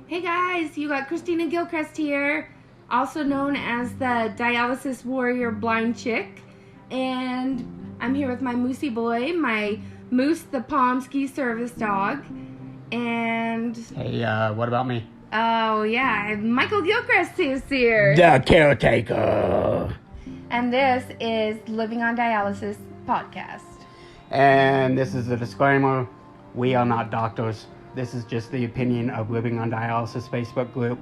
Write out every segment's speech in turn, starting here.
Hey guys, you got Christina Gilchrist here, also known as the dialysis warrior Blindchick, and I'm here with my Moosey boy, my Moose the Pomsky service dog, and... Hey, what about me? Oh yeah, Michael Gilchrist is here. The caretaker. And this is Living on Dialysis podcast. And this is a disclaimer. We are not doctors. This is just the opinion of Living on Dialysis Facebook group.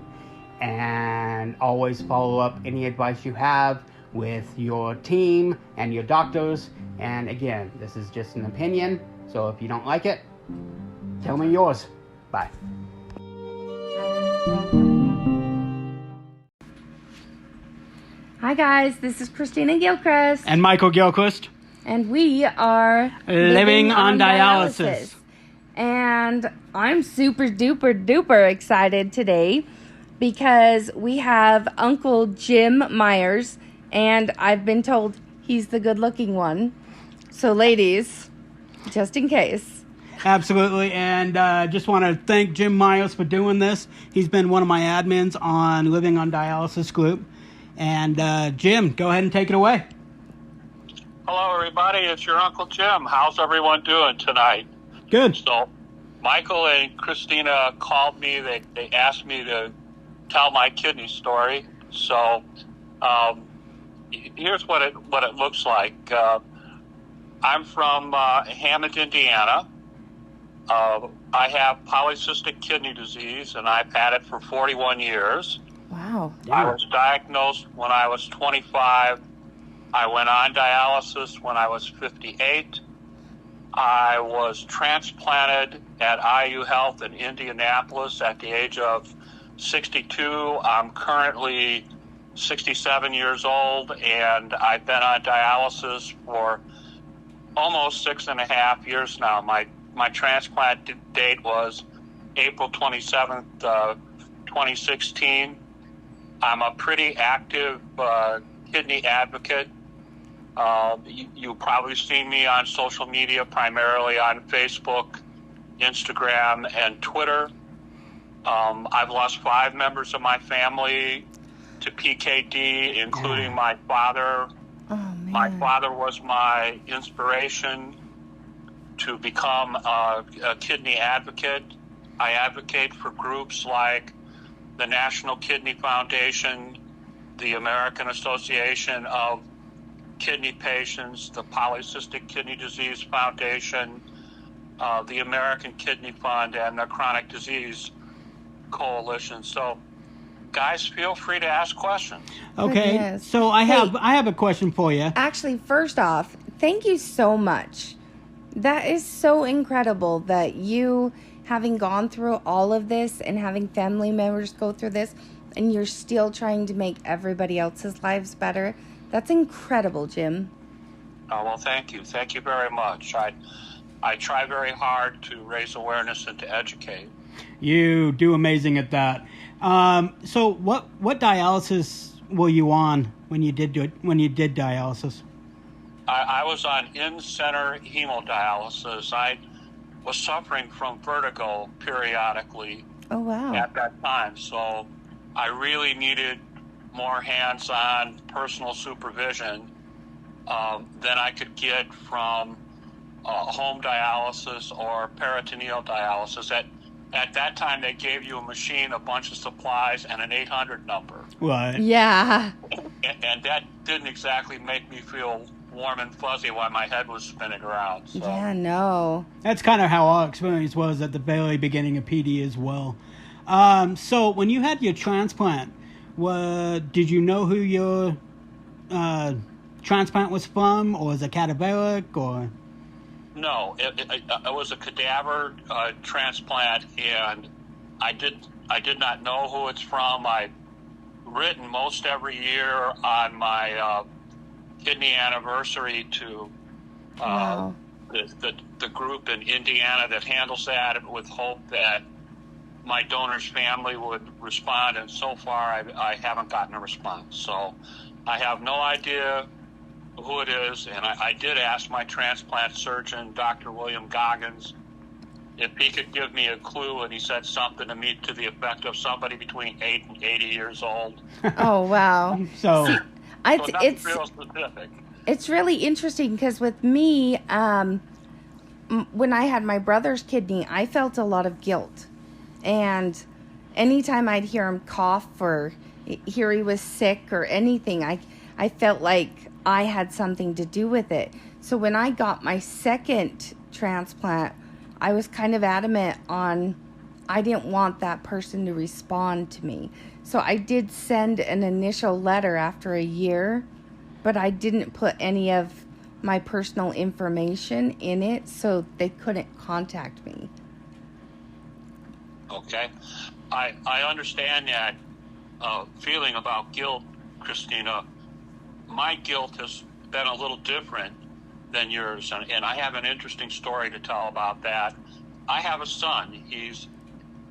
And always follow up any advice you have with your team and your doctors. And again, this is just an opinion. So if you don't like it, tell me yours. Bye. Hi guys, this is Christina Gilchrist. And Michael Gilchrist. And we are Living on Dialysis. And I'm super duper excited today because we have Uncle Jim Meyers, and I've been told he's the good looking one. So ladies, just in case. Absolutely, and just want to thank Jim Meyers for doing this. He's been one of my admins on Living on Dialysis group. And Jim, go ahead and take it away. Hello, everybody. It's your Uncle Jim. How's everyone doing tonight? Good. So, Michael and Christina called me. They asked me to tell my kidney story. So, here's what it looks like. I'm from Hammond, Indiana. I have polycystic kidney disease, and I've had it for 41 years. Wow. I was diagnosed when I was 25. I went on dialysis when I was 58. I was transplanted at IU Health in Indianapolis at the age of 62. I'm currently 67 years old, and I've been on dialysis for almost 6.5 years now. My transplant date was April 27th, 2016. I'm a pretty active kidney advocate. You've probably seen me on social media, primarily on Facebook, Instagram, and Twitter. I've lost 5 members of my family to PKD, including my father. Oh, man. My father was my inspiration to become a kidney advocate. I advocate for groups like the National Kidney Foundation, the American Association of Kidney Patients, the Polycystic Kidney Disease Foundation, the American Kidney Fund, and the Chronic Disease Coalition. So, guys, feel free to ask questions. Okay, Goodness. so I have a question for you. Actually, first off, thank you so much. That is so incredible that you, having gone through all of this and having family members go through this, and you're still trying to make everybody else's lives better. That's incredible, Jim. Oh, well, thank you. Thank you very much. I try very hard to raise awareness and to educate. You do amazing at that. So what dialysis were you on when you did dialysis? I was on in center hemodialysis. I was suffering from vertigo periodically. Oh, wow. At that time, so I really needed more hands-on personal supervision than I could get from home dialysis or peritoneal dialysis. At that time, they gave you a machine, a bunch of supplies, and an 800 number. Right. Yeah. And that didn't exactly make me feel warm and fuzzy while my head was spinning around. So. Yeah, no. That's kind of how our experience was at the very beginning of PD as well. So when you had your transplant, did you know who your transplant was from, or was it cadaveric, or? No, it was a cadaver transplant, and I did not know who it's from. I've written most every year on my kidney anniversary to Wow. the group in Indiana that handles that, with hope that my donor's family would respond, and so far I haven't gotten a response. So I have no idea who it is, and I did ask my transplant surgeon, Dr. William Goggins, if he could give me a clue, and he said something to me to the effect of somebody between 8 and 80 years old. Oh, wow. So, So nothing real specific. It's really interesting because with me, when I had my brother's kidney, I felt a lot of guilt. And anytime I'd hear him cough or hear he was sick or anything, I felt like I had something to do with it. So when I got my second transplant, I was kind of adamant on I didn't want that person to respond to me. So I did send an initial letter after a year, but I didn't put any of my personal information in it, so they couldn't contact me. Okay. I understand that feeling about guilt, Christina. My guilt has been a little different than yours, and I have an interesting story to tell about that. I have a son. He's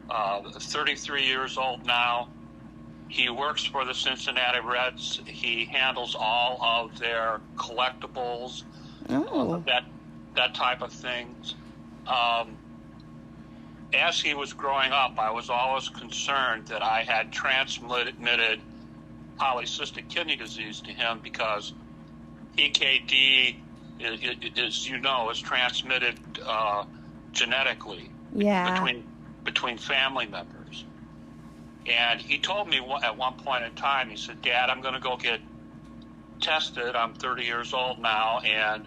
33 years old now. He works for the Cincinnati Reds. He handles all of their collectibles, that type of things. As he was growing up, I was always concerned that I had transmitted polycystic kidney disease to him because PKD, as you know, is transmitted genetically between family members. And he told me at one point in time, he said, "Dad, I'm going to go get tested. I'm 30 years old now, and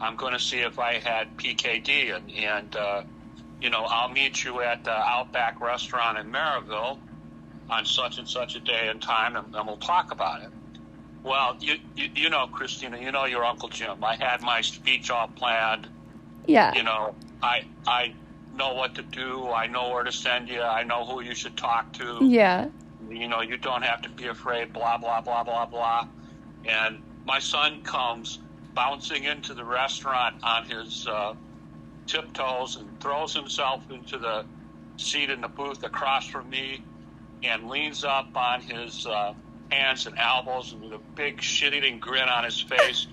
I'm going to see if I had PKD. And I'll meet you at the Outback restaurant in Maryville on such and such a day and time, and we'll talk about it." Well, you know, Christina, you know your Uncle Jim. I had my speech all planned. Yeah. You know, I know what to do. I know where to send you. I know who you should talk to. Yeah. You know, you don't have to be afraid, blah, blah, blah, blah, blah. And my son comes bouncing into the restaurant on his tiptoes and throws himself into the seat in the booth across from me and leans up on his hands and elbows and with a big shit-eating grin on his face.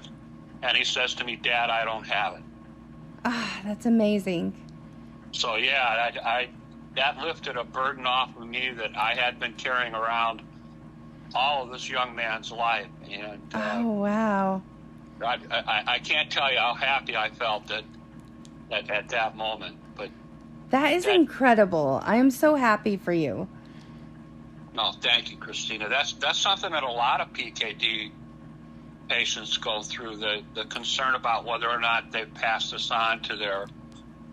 And he says to me, "Dad, I don't have it." Ah, that's amazing. So, yeah, that lifted a burden off of me that I had been carrying around all of this young man's life. And oh, wow. I can't tell you how happy I felt at that moment. But that is incredible. I am so happy for you. No, thank you, Christina. That's something that a lot of PKD patients go through, the concern about whether or not they've passed this on to their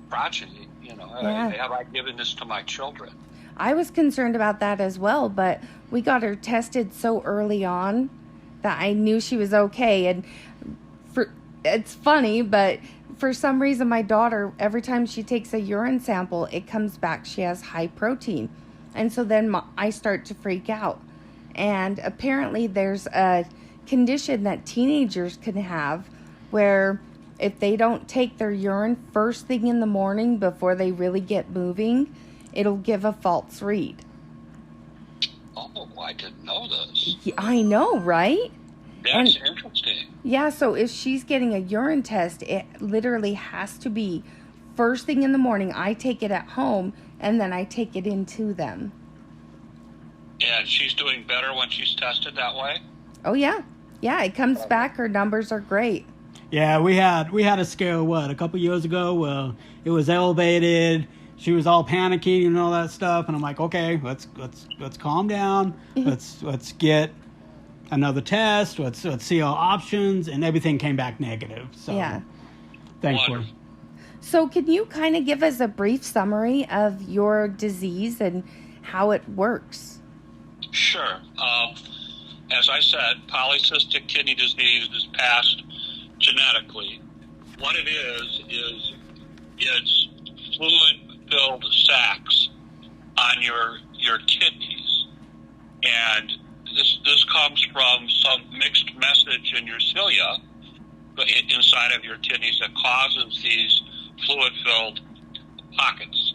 progeny. You know, have I given this to my children? I was concerned about that as well, but we got her tested so early on that I knew she was okay. And it's funny, but for some reason my daughter, every time she takes a urine sample, it comes back she has high protein. And so then I start to freak out. And apparently there's a condition that teenagers can have where if they don't take their urine first thing in the morning before they really get moving, it'll give a false read. Oh, I didn't know this. I know, right? That's interesting. Yeah, so if she's getting a urine test, it literally has to be first thing in the morning. I take it at home, and then I take it into them. And she's doing better when she's tested that way? Oh, yeah. Yeah, it comes back. Her numbers are great. Yeah, we had a scare, a couple years ago, it was elevated. She was all panicking and all that stuff, and I'm like, okay, let's calm down. Let's get another test. Let's see our options, and everything came back negative. So yeah, thankfully. So can you kind of give us a brief summary of your disease and how it works? Sure. As I said, polycystic kidney disease is passed genetically. What it is it's fluid-filled sacs on your kidneys, and this comes from some mixed message in your cilia, inside of your kidneys, that causes these fluid-filled pockets.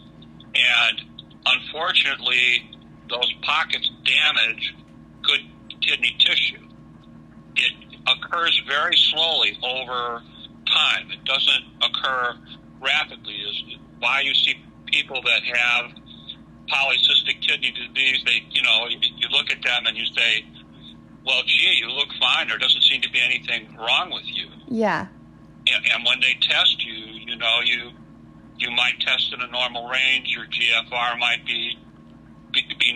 And unfortunately, those pockets damage good kidney tissue. It occurs very slowly over time. It doesn't occur rapidly. Is why you see people that have polycystic kidney disease, you look at them and you say, well, gee, you look fine. There doesn't seem to be anything wrong with you. Yeah. And when they test you, you might test in a normal range. Your GFR might be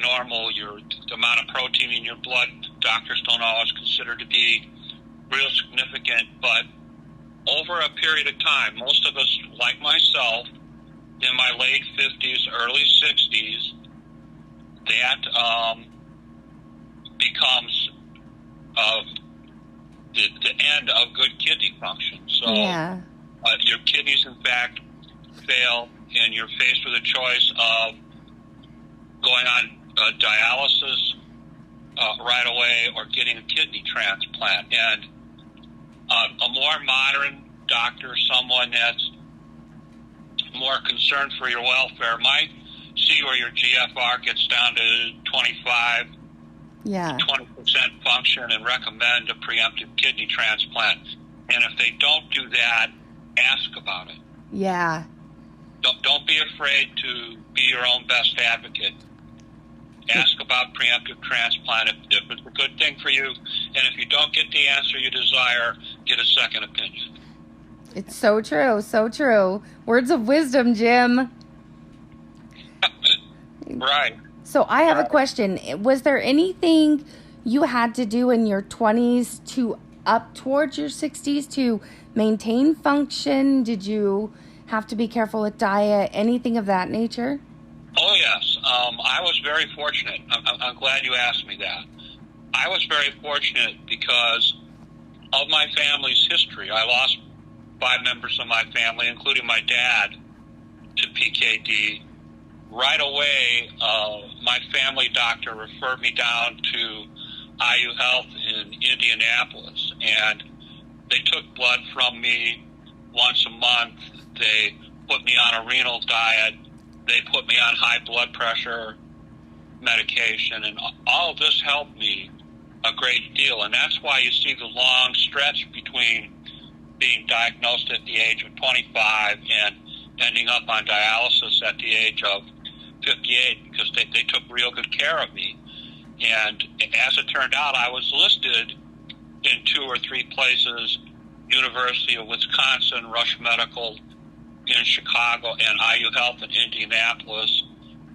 normal. The amount of protein in your blood, doctors don't always consider to be real significant. But over a period of time, most of us, like myself, in my late 50s, early 60s, that becomes the end of good kidney function. So Yeah. Your kidneys, in fact, fail, and you're faced with a choice of going on dialysis right away or getting a kidney transplant. And a more modern doctor, someone that's more concerned for your welfare, might see where your GFR gets down to 25, Yeah. 20% function and recommend a preemptive kidney transplant. And if they don't do that, ask about it. Yeah. Don't be afraid to be your own best advocate. Ask about preemptive transplant if it's a good thing for you. And if you don't get the answer you desire, get a second opinion. It's so true. So true. Words of wisdom, Jim. Right. So I have a question. Was there anything you had to do in your 20s to up towards your 60s to maintain function? Did you have to be careful with diet? Anything of that nature? Oh, yes. I was very fortunate. I'm glad you asked me that. I was very fortunate because of my family's history. I lost 5 members of my family, including my dad, to PKD. Right away, my family doctor referred me down to IU Health in Indianapolis, and they took blood from me once a month. They put me on a renal diet. They put me on high blood pressure medication, and all of this helped me a great deal. And that's why you see the long stretch between being diagnosed at the age of 25 and ending up on dialysis at the age of 58, because they took real good care of me. And as it turned out, I was listed in 2 or 3 places: University of Wisconsin, Rush Medical in Chicago, and IU Health in Indianapolis.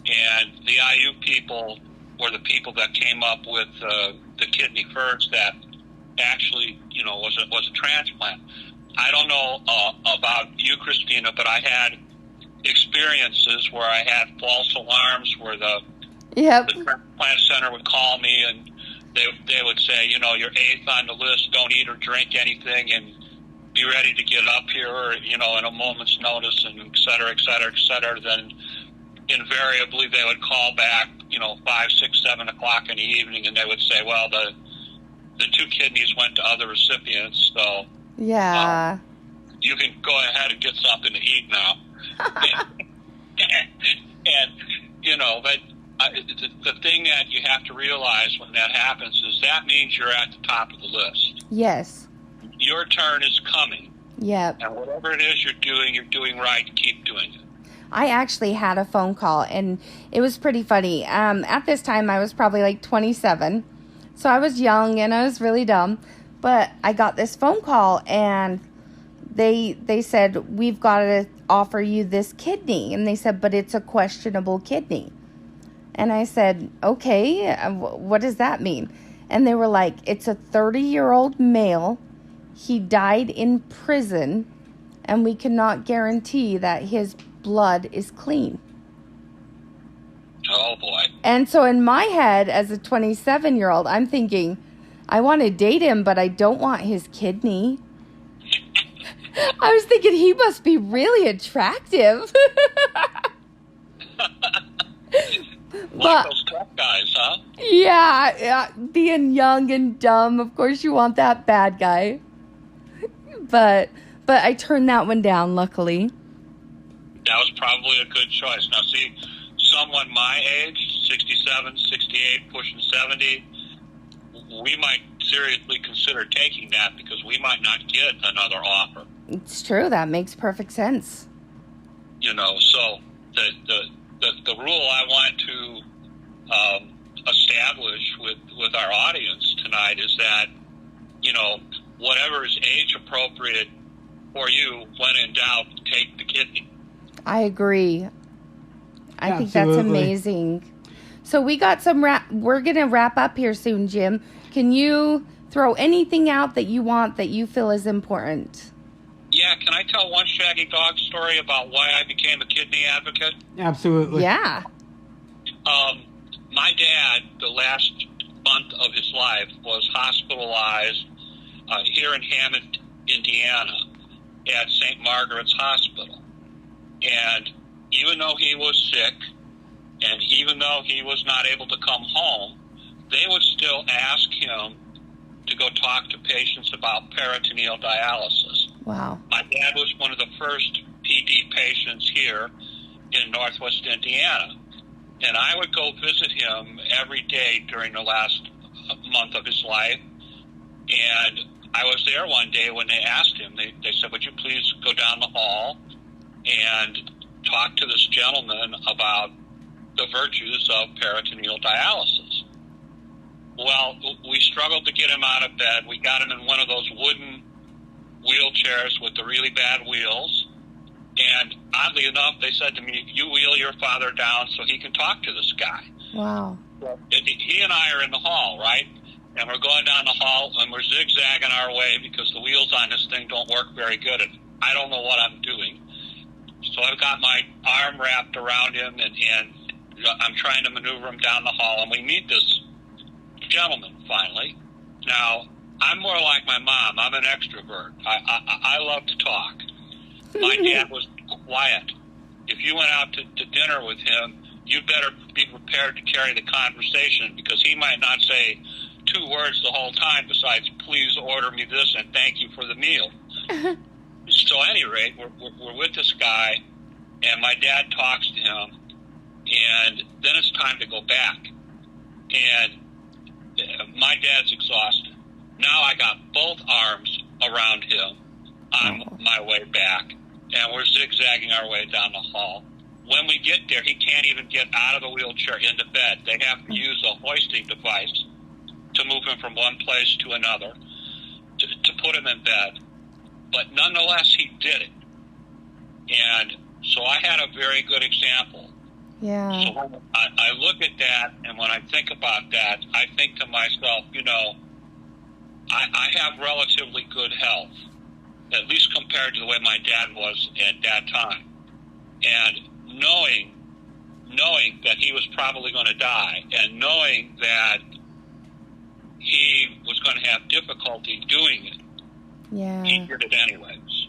And the IU people were the people that came up with the kidney first that actually, was a transplant. I don't know about you, Christina, but I had experiences where I had false alarms where the transplant center would call me and they would say, you're 8th on the list, don't eat or drink anything, and be ready to get up here, in a moment's notice, and et cetera, et cetera, et cetera. Then invariably they would call back, 5, 6, 7 o'clock in the evening, and they would say, well, the 2 kidneys went to other recipients, so Yeah. You can go ahead and get something to eat now. and but the thing that you have to realize when that happens is that means you're at the top of the list. Yes. Your turn is coming. Yep. And whatever it is you're doing right. Keep doing it. I actually had a phone call, and it was pretty funny. At this time, I was probably like 27. So I was young, and I was really dumb. But I got this phone call, and they said, we've got to offer you this kidney. And they said, but it's a questionable kidney. And I said, okay, what does that mean? And they were like, it's a 30-year-old male. He died in prison, and we cannot guarantee that his blood is clean. Oh, boy. And so in my head, as a 27-year-old, I'm thinking, I want to date him, but I don't want his kidney. I was thinking he must be really attractive. Like those tough guys, huh? Yeah, being young and dumb, of course you want that bad guy. But I turned that one down, luckily. That was probably a good choice. Now, see, someone my age, 67, 68, pushing 70, we might seriously consider taking that because we might not get another offer. It's true. That makes perfect sense. So the rule I want to establish with our audience tonight is that, whatever is age appropriate for you, when in doubt, take the kidney. I agree. I think that's Absolutely. amazing. So we got we're going to wrap up here soon, Jim. Can you throw anything out that you want that you feel is important? Yeah, can I tell one shaggy dog story about why I became a kidney advocate? Absolutely. Yeah. My dad, the last month of his life, was hospitalized here in Hammond, Indiana, at St. Margaret's Hospital. And even though he was sick, and even though he was not able to come home, they would still ask him to go talk to patients about peritoneal dialysis. Wow. My dad was one of the first PD patients here in Northwest Indiana. And I would go visit him every day during the last month of his life. And I was there one day when they asked him, they said, would you please go down the hall and talk to this gentleman about the virtues of peritoneal dialysis? Well, we struggled to get him out of bed. We got him in one of those wooden wheelchairs with the really bad wheels. And oddly enough, they said to me, you wheel your father down so he can talk to this guy. Wow. He and I are in the hall, right? And we're going down the hall, and we're zigzagging our way because the wheels on this thing don't work very good. And I don't know what I'm doing. So I've got my arm wrapped around him, and I'm trying to maneuver him down the hall. And we meet this gentleman, finally. Now, I'm more like my mom. I'm an extrovert. I love to talk. My dad was quiet. If you went out to dinner with him, you'd better be prepared to carry the conversation, because he might not say 2 words the whole time besides, please order me this and thank you for the meal. So at any rate, we're with this guy, and my dad talks to him, and then it's time to go back. And my dad's exhausted. Now I got both arms around him on my way back, and we're zigzagging our way down the hall. When we get there, he can't even get out of the wheelchair into bed. They have to use a hoisting device to move him from one place to another, to put him in bed. But nonetheless, he did it. And so I had a very good example. Yeah. So when I look at that, and when I think about that, I think to myself, I have relatively good health, at least compared to the way my dad was at that time. And knowing that he was probably going to die, and knowing that he was going to have difficulty doing it, Yeah. he did it anyways.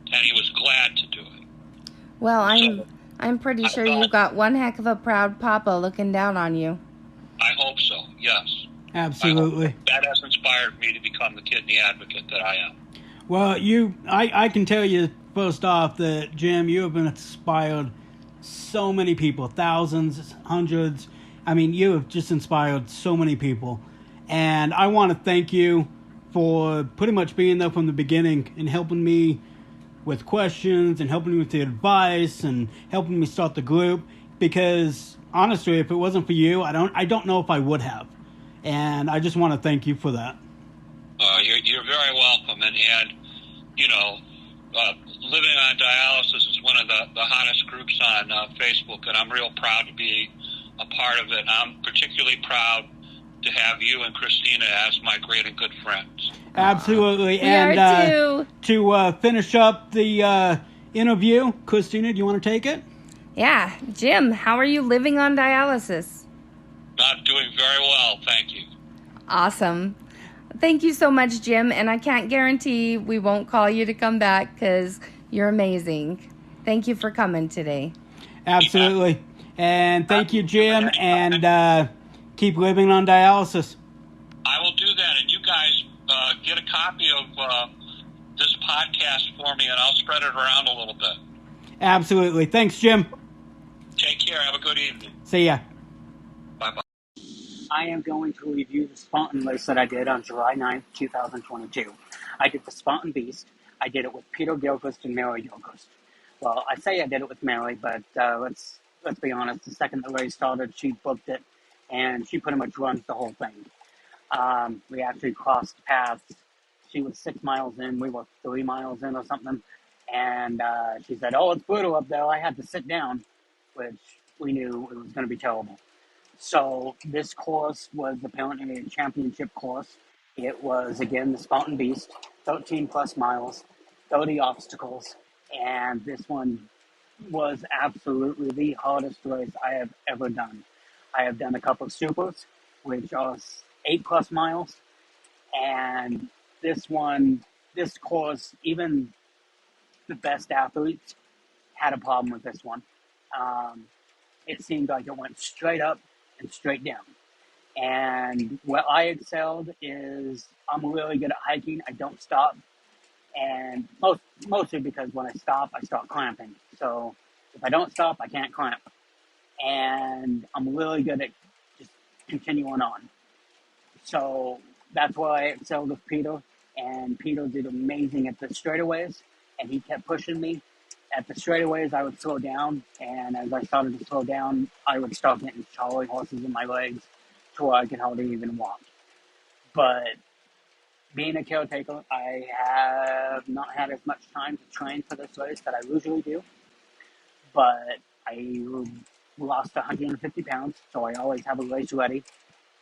And he was glad to do it. Well, I'm pretty sure you got one heck of a proud papa looking down on you. I hope so, yes. Absolutely. That has inspired me to become the kidney advocate that I am. Well, I can tell you first off that, Jim, you have inspired so many people, thousands, hundreds. I mean, you have just inspired so many people. And I want to thank you for pretty much being there from the beginning and helping me with questions and helping me with the advice and helping me start the group. Because honestly, if it wasn't for you, I don't know if I would have. And I just want to thank you for that. You're very welcome. And Living on Dialysis is one of the hottest groups on Facebook, and I'm real proud to be a part of it. I'm particularly proud to have you and Christina as my great and good friends. Absolutely. We are too. To finish up the interview, Christina, do you want to take it? Yeah. Jim, how are you living on dialysis? I'm doing very well, thank you. Awesome. Thank you so much, Jim. And I can't guarantee we won't call you to come back because you're amazing. Thank you for coming today. Absolutely. And thank you, Jim. And keep living on dialysis. I will do that. And you guys get a copy of this podcast for me, and I'll spread it around a little bit. Absolutely. Thanks, Jim. Take care. Have a good evening. See ya. Bye-bye. I am going to review the Spartan race that I did on July 9th, 2022. I did the Spartan Beast. I did it with Peter Gilchrist and Mary Gilchrist. Well, I say I did it with Mary, but let's be honest. The second the race started, she booked it, and she pretty much runs the whole thing. We actually crossed paths. She was 6 miles in, we were 3 miles in or something, and she said, "Oh, it's brutal up there." I had to sit down, which we knew it was going to be terrible. So this course was apparently a championship course. It was, again, the Spartan Beast, 13 plus miles, 30 obstacles, and this one was absolutely the hardest race I have ever done. I have done a couple of supers, which are 8 plus miles, and this course, even the best athletes had a problem with this one. It seemed like it went straight up and straight down. And where I excelled is I'm really good at hiking. I don't stop. And mostly because when I stop, I start clamping. So if I don't stop, I can't clamp. And I'm really good at just continuing on. So that's why I excelled with Peter. And Peter did amazing at the straightaways. And he kept pushing me. At the straightaways, I would slow down. And as I started to slow down, I would start getting Charlie horses in my legs to where I could hardly even walk. But being a caretaker, I have not had as much time to train for this race that I usually do. But I lost 150 pounds, so I always have a race ready.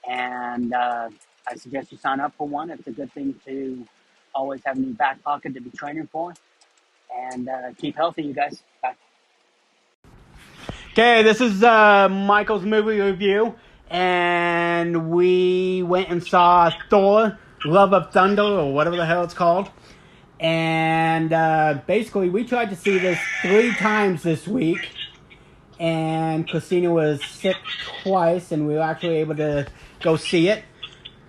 And I suggest you sign up for one. It's a good thing to always have in your back pocket to be training for. And keep healthy, you guys. Bye. Okay, this is Michael's movie review, and we went and saw Thor, Love of Thunder, or whatever the hell it's called. And basically, we tried to see this 3 times this week, and Christina was sick twice, and we were actually able to go see it.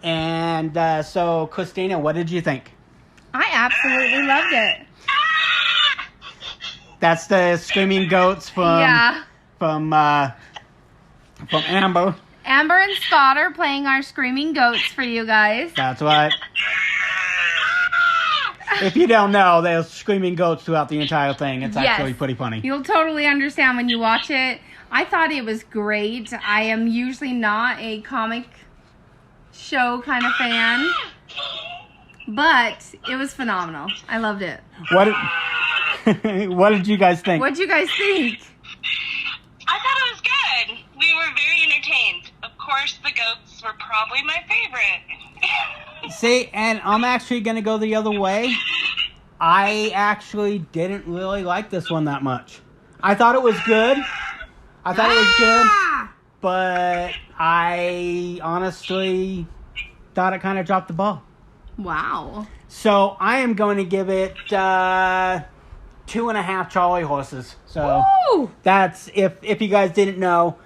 And so, Christina, what did you think? I absolutely loved it. That's the screaming goats from Amber. Amber and Scott are playing our screaming goats for you guys. That's right. If you don't know, there's screaming goats throughout the entire thing. It's actually pretty funny. You'll totally understand when you watch it. I thought it was great. I am usually not a comic show kind of fan, but it was phenomenal. I loved it. What did you guys think? What did you guys think? I thought it was good. We were very entertained. Of course, the goats were probably my favorite. See, and I'm actually going to go the other way. I actually didn't really like this one that much. I thought it was good. But I honestly thought it kind of dropped the ball. Wow. So I am going to give it 2.5 Charlie horses. So Woo! That's, if you guys didn't know,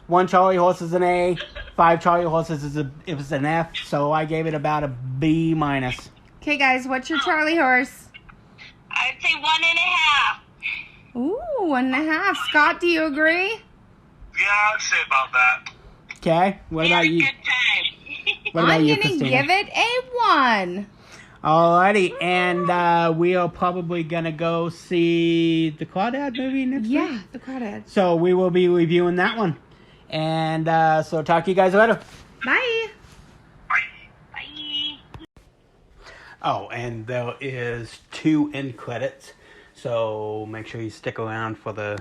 1 Charlie horse is an A, 5 Charlie horses is an F. So I gave it about a B minus. Okay, guys, what's your Charlie horse? I'd say 1.5. Ooh, 1.5. Scott, do you agree? Yeah, I'd say about that. Okay. What about you? Good time. What about you, I'm going to Christina? give it a 1. Alrighty, and we are probably gonna go see the Crawdad movie next week. Yeah, the Crawdad. So we will be reviewing that one. And so talk to you guys later. Bye. Bye. Oh, and there is 2 end credits. So make sure you stick around for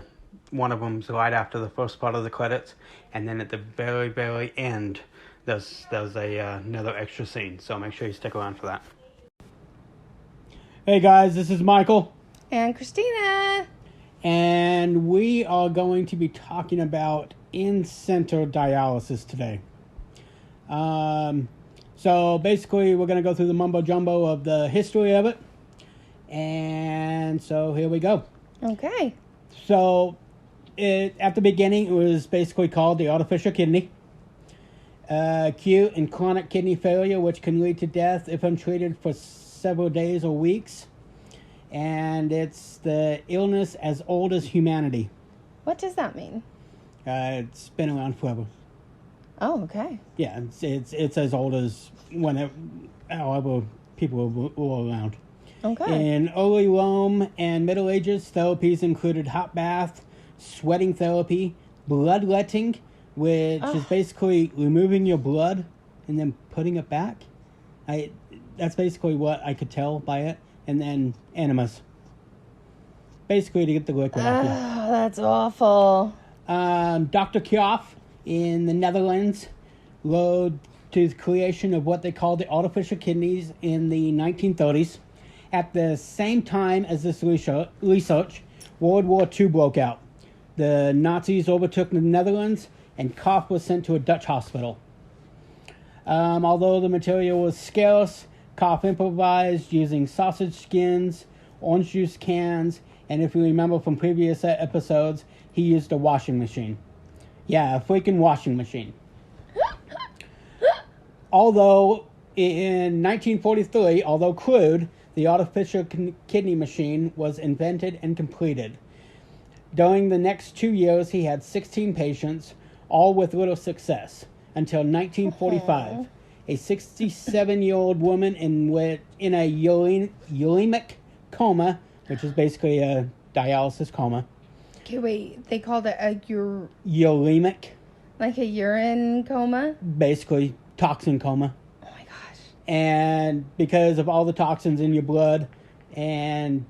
one of them's right after the first part of the credits. And then at the very, very end, there's another extra scene. So make sure you stick around for that. Hey guys, this is Michael. And Christina. And we are going to be talking about in center dialysis today. So basically, we're going to go through the mumbo jumbo of the history of it. And so here we go. Okay. So at the beginning, it was basically called the artificial kidney. Acute and chronic kidney failure, which can lead to death if untreated for several days or weeks. And it's the illness as old as humanity. What does that mean? It's been around forever. Oh, okay. Yeah, it's as old as however people were around. Okay. In early Rome and Middle Ages, therapies included hot bath, sweating therapy, bloodletting, which is basically removing your blood and then putting it back. That's basically what I could tell by it. And then enemas. Basically to get the liquid off you. Oh, that's awful. Dr. Kjoff in the Netherlands led to the creation of what they call the artificial kidneys in the 1930s. At the same time as this research, World War II broke out. The Nazis overtook the Netherlands, and Kjoff was sent to a Dutch hospital. Although the material was scarce, Kjoff improvised using sausage skins, orange juice cans, and if you remember from previous episodes, he used a washing machine. Yeah, a freaking washing machine. Although in 1943, although crude, the artificial kidney machine was invented and completed. During the next 2 years, he had 16 patients, all with little success, until 1945. A 67-year-old woman in a uremic coma, which is basically a dialysis coma. Okay, wait. They called it a uremic. Like a urine coma? Basically, toxin coma. Oh my gosh. And because of all the toxins in your blood, and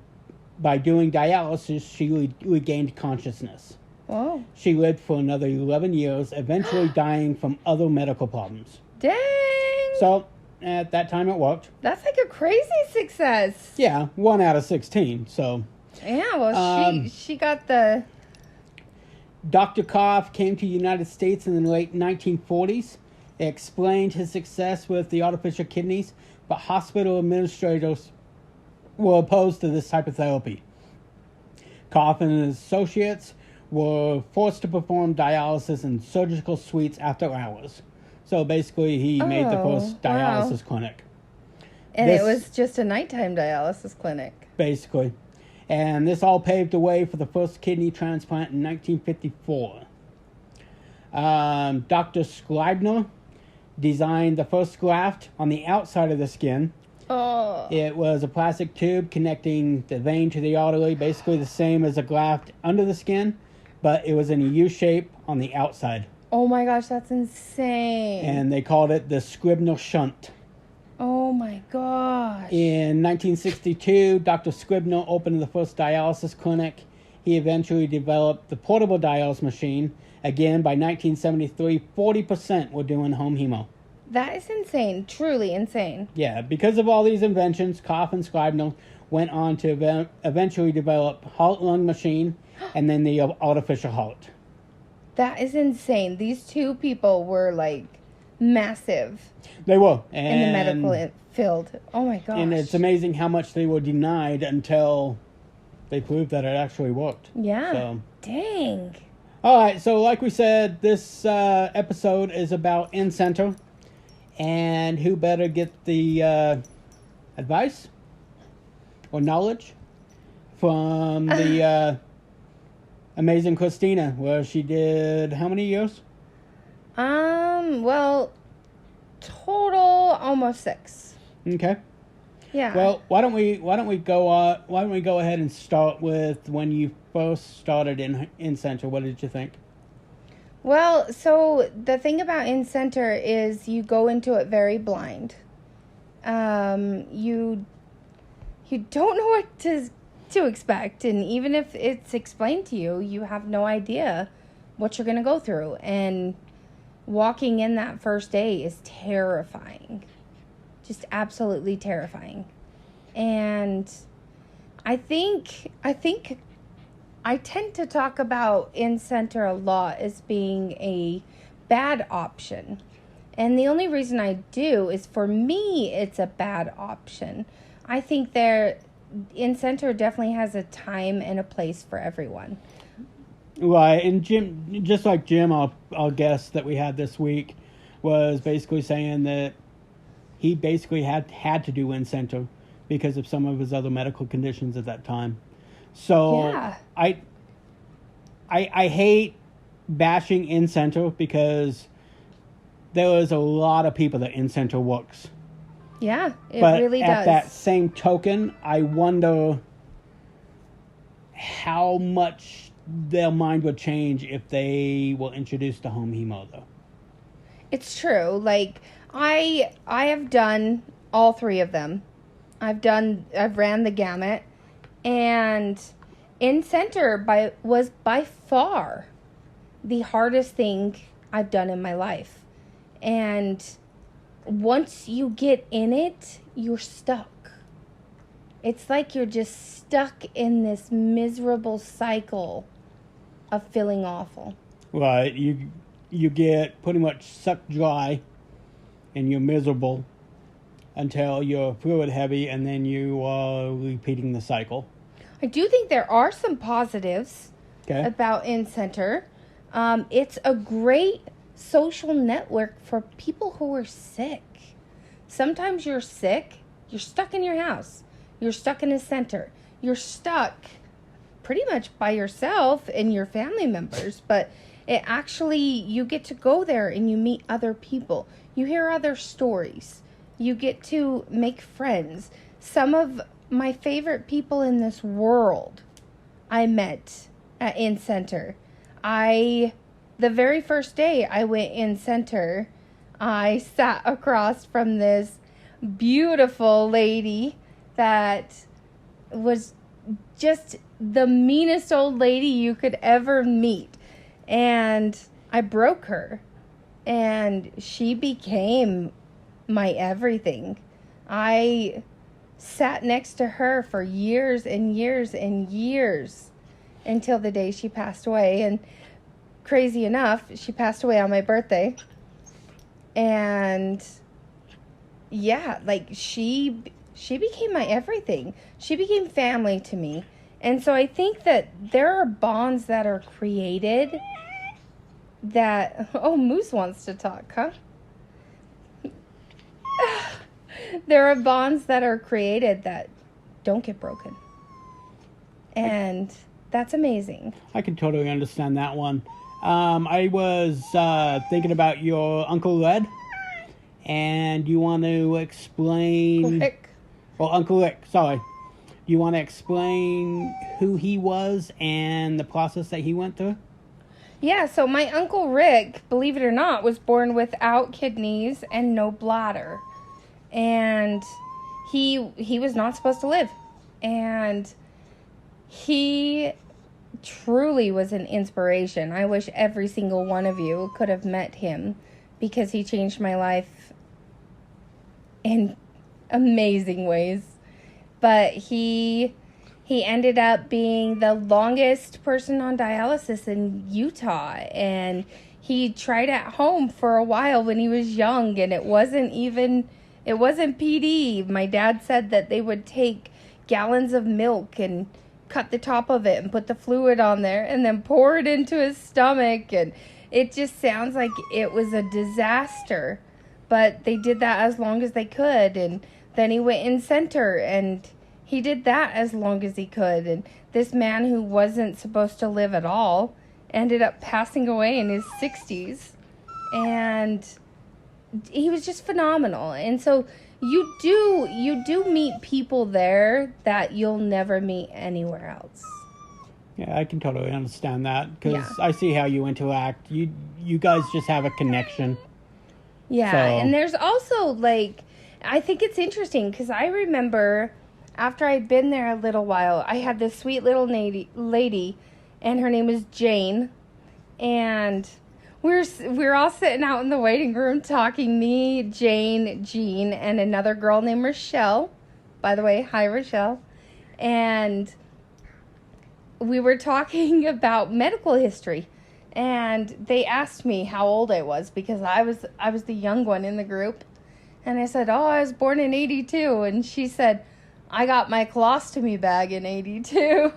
by doing dialysis, she regained consciousness. Whoa. She lived for another 11 years, eventually dying from other medical problems. Dang. So, at that time it worked. That's like a crazy success. Yeah, 1 out of 16, so... Yeah, well, she got the... Dr. Kjoff came to the United States in the late 1940s, explained his success with the artificial kidneys, but hospital administrators were opposed to this type of therapy. Kjoff and his associates were forced to perform dialysis in surgical suites after hours. So basically, he made the first dialysis clinic. And it was just a nighttime dialysis clinic. Basically. And this all paved the way for the first kidney transplant in 1954. Dr. Scribner designed the first graft on the outside of the skin. Oh. It was a plastic tube connecting the vein to the artery, basically the same as a graft under the skin, but it was in a U shape on the outside. Oh my gosh, that's insane. And they called it the Scribner shunt. Oh my gosh. In 1962, Dr. Scribner opened the first dialysis clinic. He eventually developed the portable dialysis machine. Again, by 1973, 40% were doing home hemo. That is insane. Truly insane. Yeah, because of all these inventions, Kjoff and Scribner went on to eventually develop heart-lung machine and then the artificial heart. That is insane. These two people were like massive. They were. In the medical field. Oh my gosh. And it's amazing how much they were denied until they proved that it actually worked. Yeah. So. Dang. All right, so like we said, this episode is about In Center. And who better get the advice or knowledge from the amazing Christina, where she did how many years? Well, total almost 6. Okay. Yeah. Well, why don't we go ahead and start with when you first started in Center? What did you think? Well, so the thing about In Center is you go into it very blind. You don't know what to expect, and even if it's explained to you, you have no idea what you're going to go through. And walking in that first day is terrifying. Just absolutely terrifying. And I think I tend to talk about In Center a lot as being a bad option. And the only reason I do is for me, it's a bad option. I think In Center definitely has a time and a place for everyone. Right, and Jim, just like Jim, our guest that we had this week, was basically saying that he basically had to do In Center because of some of his other medical conditions at that time. So yeah. I hate bashing In Center because there is a lot of people that In Center works. Yeah, it But really at does. that same token, I wonder how much their mind would change if they were introduced to home hemo, though. It's true. Like, I have done all three of them. I've ran the gamut, and in center was by far the hardest thing I've done in my life. And once you get in it, you're stuck. It's like you're just stuck in this miserable cycle of feeling awful. Right, you get pretty much sucked dry, and you're miserable until you're fluid heavy, and then you are repeating the cycle. I do think there are some positives Okay. about In Center. It's a great social network for people who are sick. Sometimes you're sick, you're stuck in your house, you're stuck in a center, you're stuck pretty much by yourself and your family members, but it actually, you get to go there and you meet other people. You hear other stories. You get to make friends. Some of my favorite people in this world I met at In Center. The very first day I went In Center, I sat across from this beautiful lady that was just the meanest old lady you could ever meet. And I broke her. And she became my everything. I sat next to her for years and years and years until the day she passed away. And crazy enough, she passed away on my birthday. And yeah, like she became my everything. She became family to me. And so I think that there are bonds that are created that... Oh, Moose wants to talk, huh? There are bonds that are created that don't get broken. And that's amazing. I can totally understand that one. I was thinking about your Uncle Red, and you want to explain... Rick. Well, Uncle Rick, sorry. You want to explain who he was and the process that he went through? Yeah, so my Uncle Rick, believe it or not, was born without kidneys and no bladder. And he was not supposed to live. And he truly was an inspiration. I wish every single one of you could have met him, because he changed my life in amazing ways. But he ended up being the longest person on dialysis in Utah, and he tried at home for a while when he was young, and it wasn't PD. My dad said that they would take gallons of milk and cut the top of it and put the fluid on there and then pour it into his stomach, and it just sounds like it was a disaster. But they did that as long as they could, and then he went in center, and he did that as long as he could. And this man who wasn't supposed to live at all ended up passing away in his 60s. And he was just phenomenal. And so you do meet people there that you'll never meet anywhere else. Yeah, I can totally understand that, because Yeah. I see how you interact. You guys just have a connection. Yeah, So- and there's also, like, I think it's interesting, because I remember after I'd been there a little while, I had this sweet little lady, and her name was Jane, and we were all sitting out in the waiting room talking, me, Jane, Jean, and another girl named Rochelle. By the way, hi, Rochelle. And we were talking about medical history, and they asked me how old I was, because I was the young one in the group. And I said, I was born in 82. And she said, I got my colostomy bag in 82.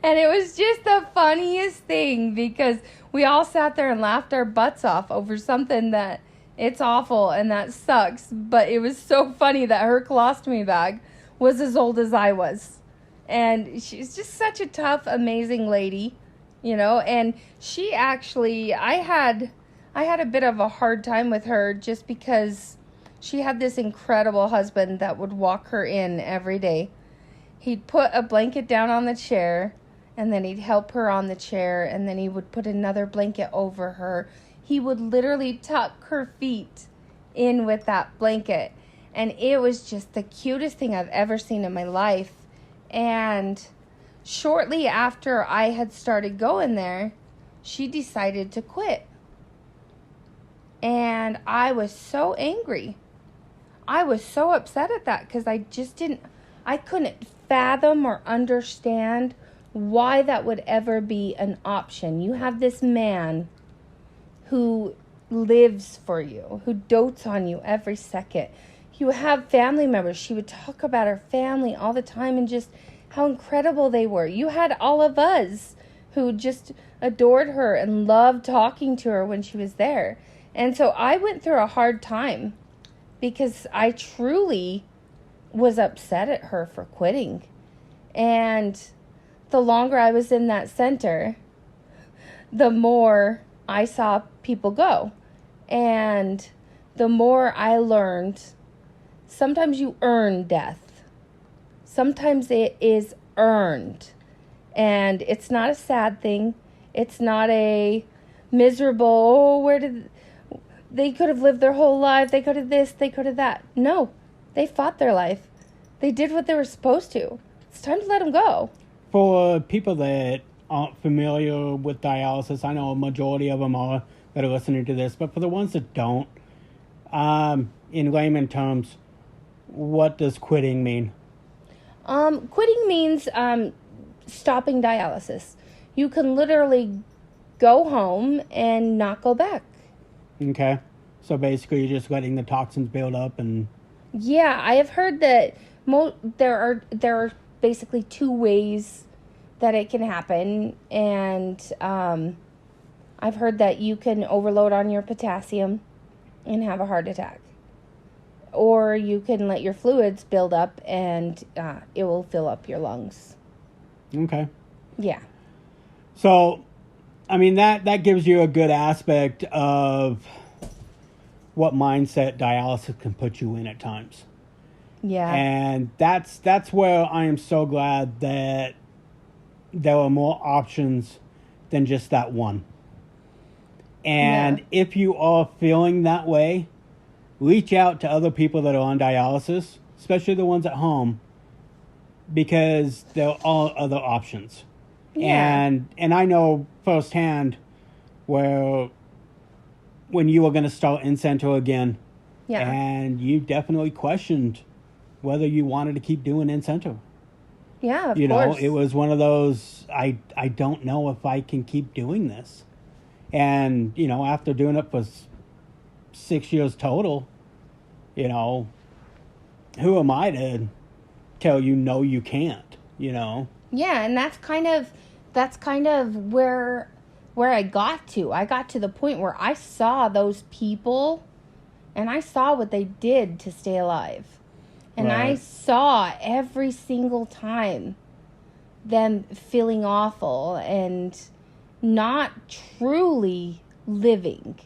And it was just the funniest thing, because we all sat there and laughed our butts off over something that it's awful and that sucks. But it was so funny that her colostomy bag was as old as I was. And she's just such a tough, amazing lady, and she actually, I had a bit of a hard time with her, just because She had this incredible husband that would walk her in every day. He'd put a blanket down on the chair, and then he'd help her on the chair, and then he would put another blanket over her. He would literally tuck her feet in with that blanket. And it was just the cutest thing I've ever seen in my life. And shortly after I had started going there, she decided to quit. And I was so angry. I was so upset at that because I couldn't fathom or understand why that would ever be an option. You have this man who lives for you, who dotes on you every second. You have family members. She would talk about her family all the time and just how incredible they were. You had all of us who just adored her and loved talking to her when she was there. And so I went through a hard time because I truly was upset at her for quitting. And the longer I was in that center, the more I saw people go. And the more I learned, sometimes you earn death. Sometimes it is earned. And it's not a sad thing. It's not a miserable, they could have lived their whole life. They could have this, they could have that. No, they fought their life. They did what they were supposed to. It's time to let them go. For people that aren't familiar with dialysis, I know a majority of them are that are listening to this, but for the ones that don't, in layman terms, what does quitting mean? Quitting means stopping dialysis. You can literally go home and not go back. Okay. So basically you're just letting the toxins build up and... Yeah, I have heard that there are basically two ways that it can happen, and I've heard that you can overload on your potassium and have a heart attack. Or you can let your fluids build up and it will fill up your lungs. Okay. Yeah. So, I mean, that gives you a good aspect of what mindset dialysis can put you in at times. Yeah. And that's where I am so glad that there are more options than just that one. And if you are feeling that way, reach out to other people that are on dialysis, especially the ones at home, because there are all other options. Yeah. And I know firsthand where when you were going to start in center again, and you definitely questioned whether you wanted to keep doing in center. Yeah, of course. course. It was one of those, I don't know if I can keep doing this. And, after doing it for 6 years total, who am I to tell you no, you can't, Yeah, and that's kind of where I got to. I got to the point where I saw those people and I saw what they did to stay alive. And right. I saw every single time them feeling awful and not truly living.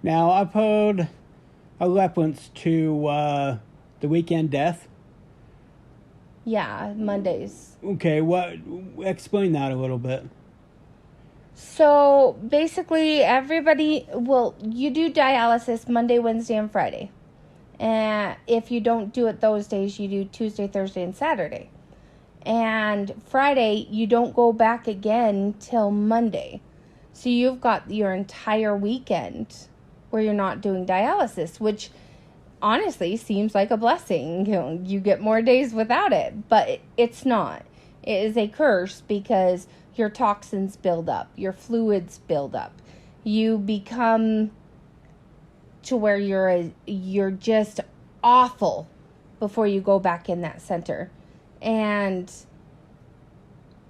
Now, I've heard a reference to the weekend death. Yeah, Mondays. Okay, explain that a little bit. So, basically, you do dialysis Monday, Wednesday, and Friday. And if you don't do it those days, you do Tuesday, Thursday, and Saturday. And Friday, you don't go back again till Monday. So you've got your entire weekend where you're not doing dialysis, which honestly seems like a blessing. You get more days without it, but it's not. It is a curse because your toxins build up, your fluids build up. You become to where you're just awful before you go back in that center. And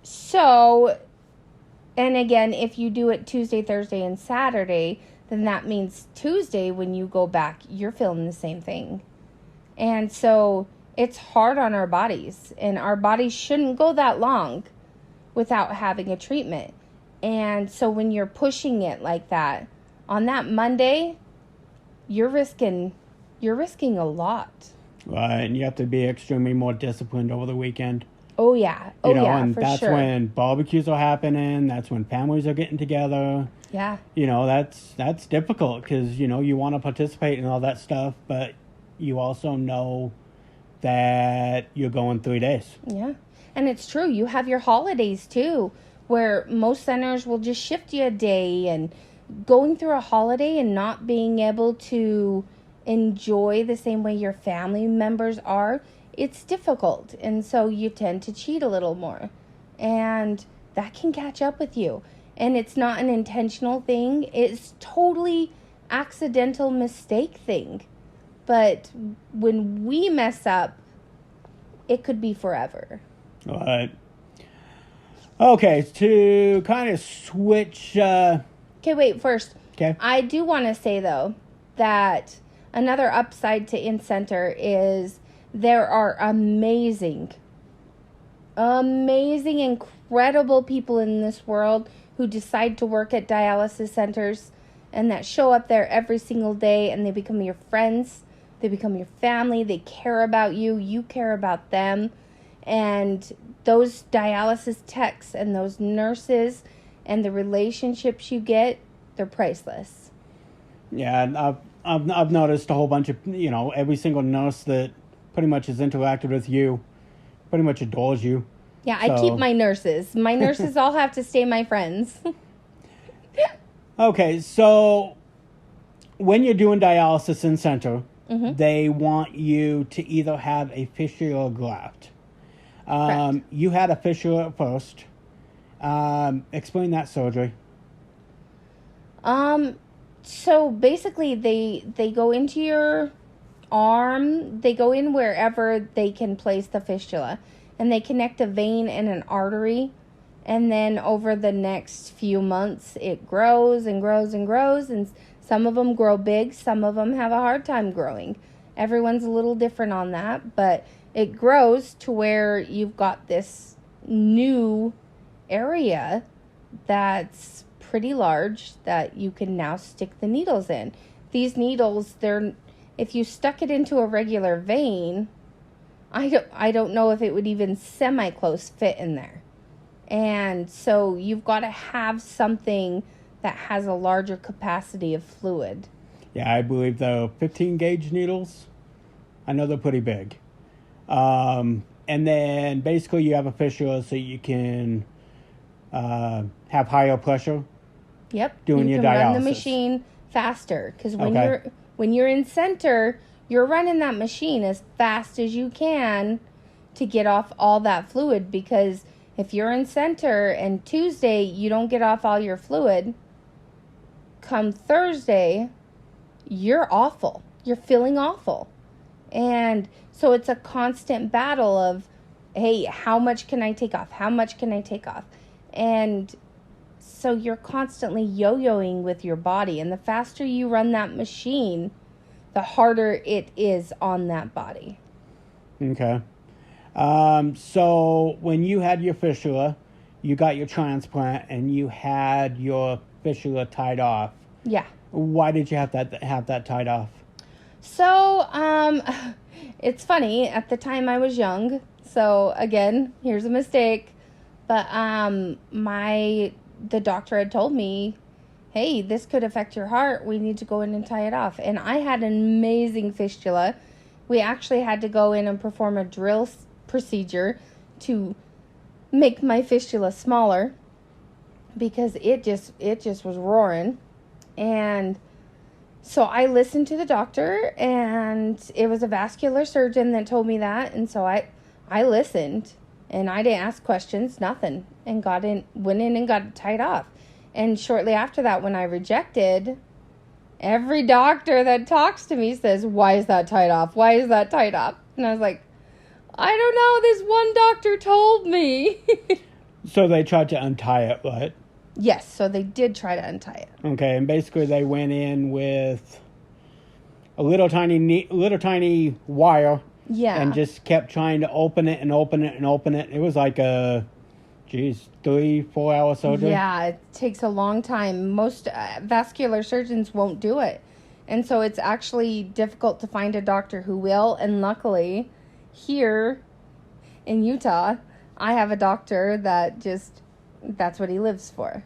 so, and again, if you do it Tuesday, Thursday, and Saturday, then that means Tuesday when you go back, you're feeling the same thing. And so it's hard on our bodies, and our bodies shouldn't go that long without having a treatment. And so when you're pushing it like that, on that Monday, you're risking you're risking a lot. Right, and you have to be extremely more disciplined over the weekend. Oh, yeah. Oh, yeah, and for that's sure. when barbecues are happening. That's when families are getting together. Yeah. That's difficult because, you want to participate in all that stuff, but you also know that you're going 3 days. Yeah. And it's true. You have your holidays, too, where most centers will just shift you a day, and going through a holiday and not being able to enjoy the same way your family members are, it's difficult. And so you tend to cheat a little more, and that can catch up with you. And it's not an intentional thing. It's totally accidental mistake thing. But when we mess up, it could be forever. All right. Okay, to kind of switch... Okay, wait, first. Okay. I do want to say, though, that another upside to In Center is there are amazing, incredible people in this world who decide to work at dialysis centers and that show up there every single day, and they become your friends, they become your family, they care about you, you care about them. And those dialysis techs and those nurses and the relationships you get, they're priceless. Yeah, and I've noticed a whole bunch of, every single nurse that pretty much has interacted with you pretty much adores you. Yeah, I keep my nurses. My nurses all have to stay my friends. Okay, so when you're doing dialysis in center, Mm-hmm. they want you to either have a fistula or graft. Correct. You had a fistula at first. Explain that surgery. So basically they go into your arm, they go in wherever they can place the fistula, and they connect a vein and an artery, and then over the next few months it grows and grows and grows, and some of them grow big, some of them have a hard time growing. Everyone's a little different on that, but it grows to where you've got this new area that's pretty large that you can now stick the needles in. These needles, if you stuck it into a regular vein, I don't know if it would even semi-close fit in there. And so you've got to have something that has a larger capacity of fluid. Yeah, I believe the 15 gauge needles, I know they're pretty big. And then basically you have a fistula so you can have higher pressure. Yep. Doing you your can dialysis. run the machine faster, because Okay. when you're in center, you're running that machine as fast as you can to get off all that fluid, because if you're in center and Tuesday you don't get off all your fluid, come Thursday, you're awful. You're feeling awful. And so it's a constant battle of, hey, how much can I take off? How much can I take off? And so you're constantly yo-yoing with your body. And the faster you run that machine, the harder it is on that body. Okay. So when you had your fistula, you got your transplant and you had your fistula tied off. Yeah. Why did you have that tied off? So, it's funny. At the time I was young. So again, here's a mistake. But the doctor had told me, hey, this could affect your heart. We need to go in and tie it off. And I had an amazing fistula. We actually had to go in and perform a drill procedure to make my fistula smaller, because it just was roaring. And so I listened to the doctor, and it was a vascular surgeon that told me that. And so I listened, and I didn't ask questions, nothing, and went in and got it tied off. And shortly after that, when I rejected, every doctor that talks to me says, why is that tied off? Why is that tied off? And I was like, I don't know. This one doctor told me. So they tried to untie it, right? Yes, so they did try to untie it. Okay, and basically they went in with a little tiny wire. Yeah. And just kept trying to open it and open it and open it. It was like a 3-4 hour surgery. Yeah, it takes a long time. Most vascular surgeons won't do it. And so it's actually difficult to find a doctor who will. And luckily, here in Utah, I have a doctor that that's what he lives for.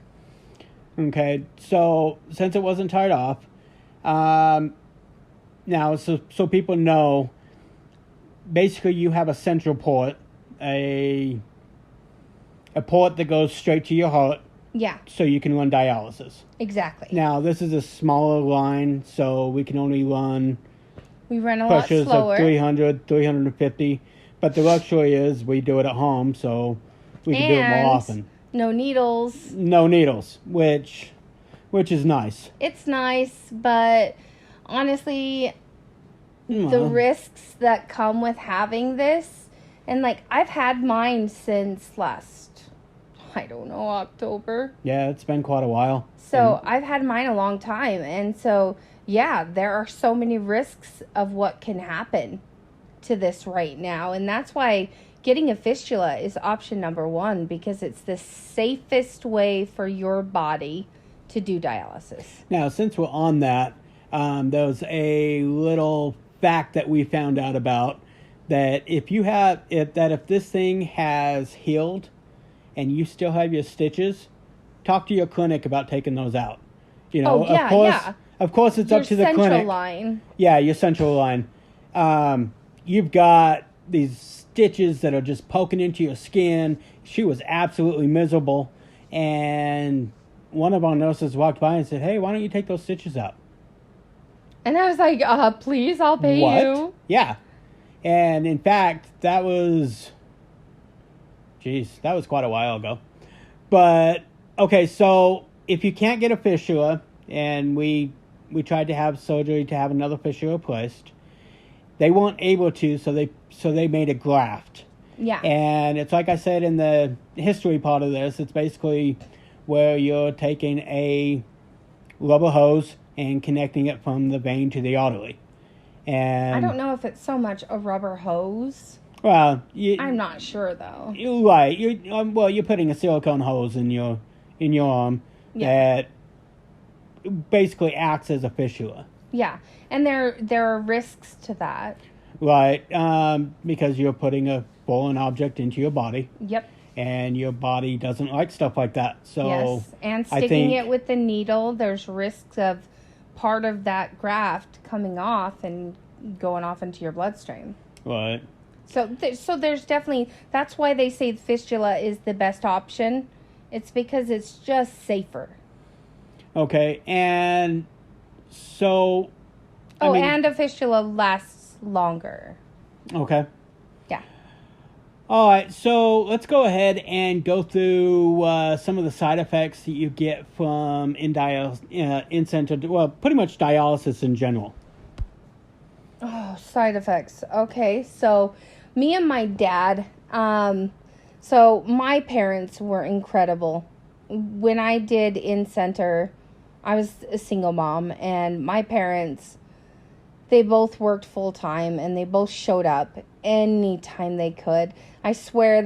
Okay, so since it wasn't tied off, now so people know, basically you have a central port, a port that goes straight to your heart. Yeah. So you can run dialysis. Exactly. Now this is a smaller line, so we can only run. We run a lot slower. Of 300, 350. But the luxury is we do it at home, so we can do it more often. No needles. No needles, which is nice. It's nice, but honestly, the risks that come with having this, and like I've had mine since last, I don't know, October. Yeah, it's been quite a while. So I've had mine a long time, and so yeah, there are so many risks of what can happen to this right now, and that's why getting a fistula is option number one, because it's the safest way for your body to do dialysis. Now, since we're on that, there was a little fact that we found out about, that if this thing has healed and you still have your stitches, talk to your clinic about taking those out. You know, of course it's up to the clinic. Your central line. Yeah, your central line. You've got these stitches that are just poking into your skin. She was absolutely miserable. And one of our nurses walked by and said, "Hey, why don't you take those stitches out?" And I was like, please, I'll pay you. Yeah. And in fact, that was quite a while ago. But, okay, so if you can't get a fistula, and we tried to have surgery to have another fistula placed, they weren't able to, so they made a graft. Yeah. And it's like I said in the history part of this, it's basically where you're taking a rubber hose and connecting it from the vein to the artery. And I don't know if it's so much a rubber hose. Well, I'm not sure though. You're right. You're putting a silicone hose in your arm that basically acts as a fistula. Yeah, and there are risks to that. Right, because you're putting a foreign object into your body. Yep. And your body doesn't like stuff like that. So yes, and sticking it with the needle, there's risks of part of that graft coming off and going off into your bloodstream. Right. So there's definitely, that's why they say the fistula is the best option. It's because it's just safer. Okay, and so... and a fistula lasts longer. Okay. Yeah. All right, so let's go ahead and go through some of the side effects that you get from in-center, well, pretty much dialysis in general. Oh, side effects. Okay, so me and my dad, so my parents were incredible. When I did in-center, I was a single mom, and my parents, they both worked full-time, and they both showed up anytime they could. I swear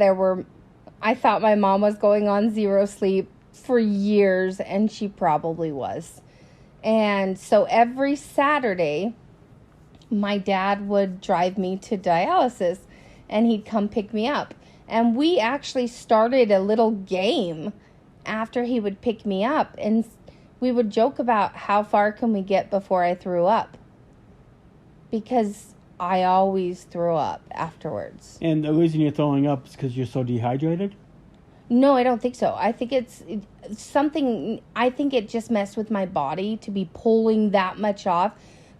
I thought my mom was going on zero sleep for years, and she probably was. And so every Saturday, my dad would drive me to dialysis, and he'd come pick me up. And we actually started a little game after he would pick me up, and we would joke about how far can we get before I threw up. Because I always threw up afterwards. And the reason you're throwing up is because you're so dehydrated? No, I don't think so. I think it's something, I think it just messed with my body to be pulling that much off.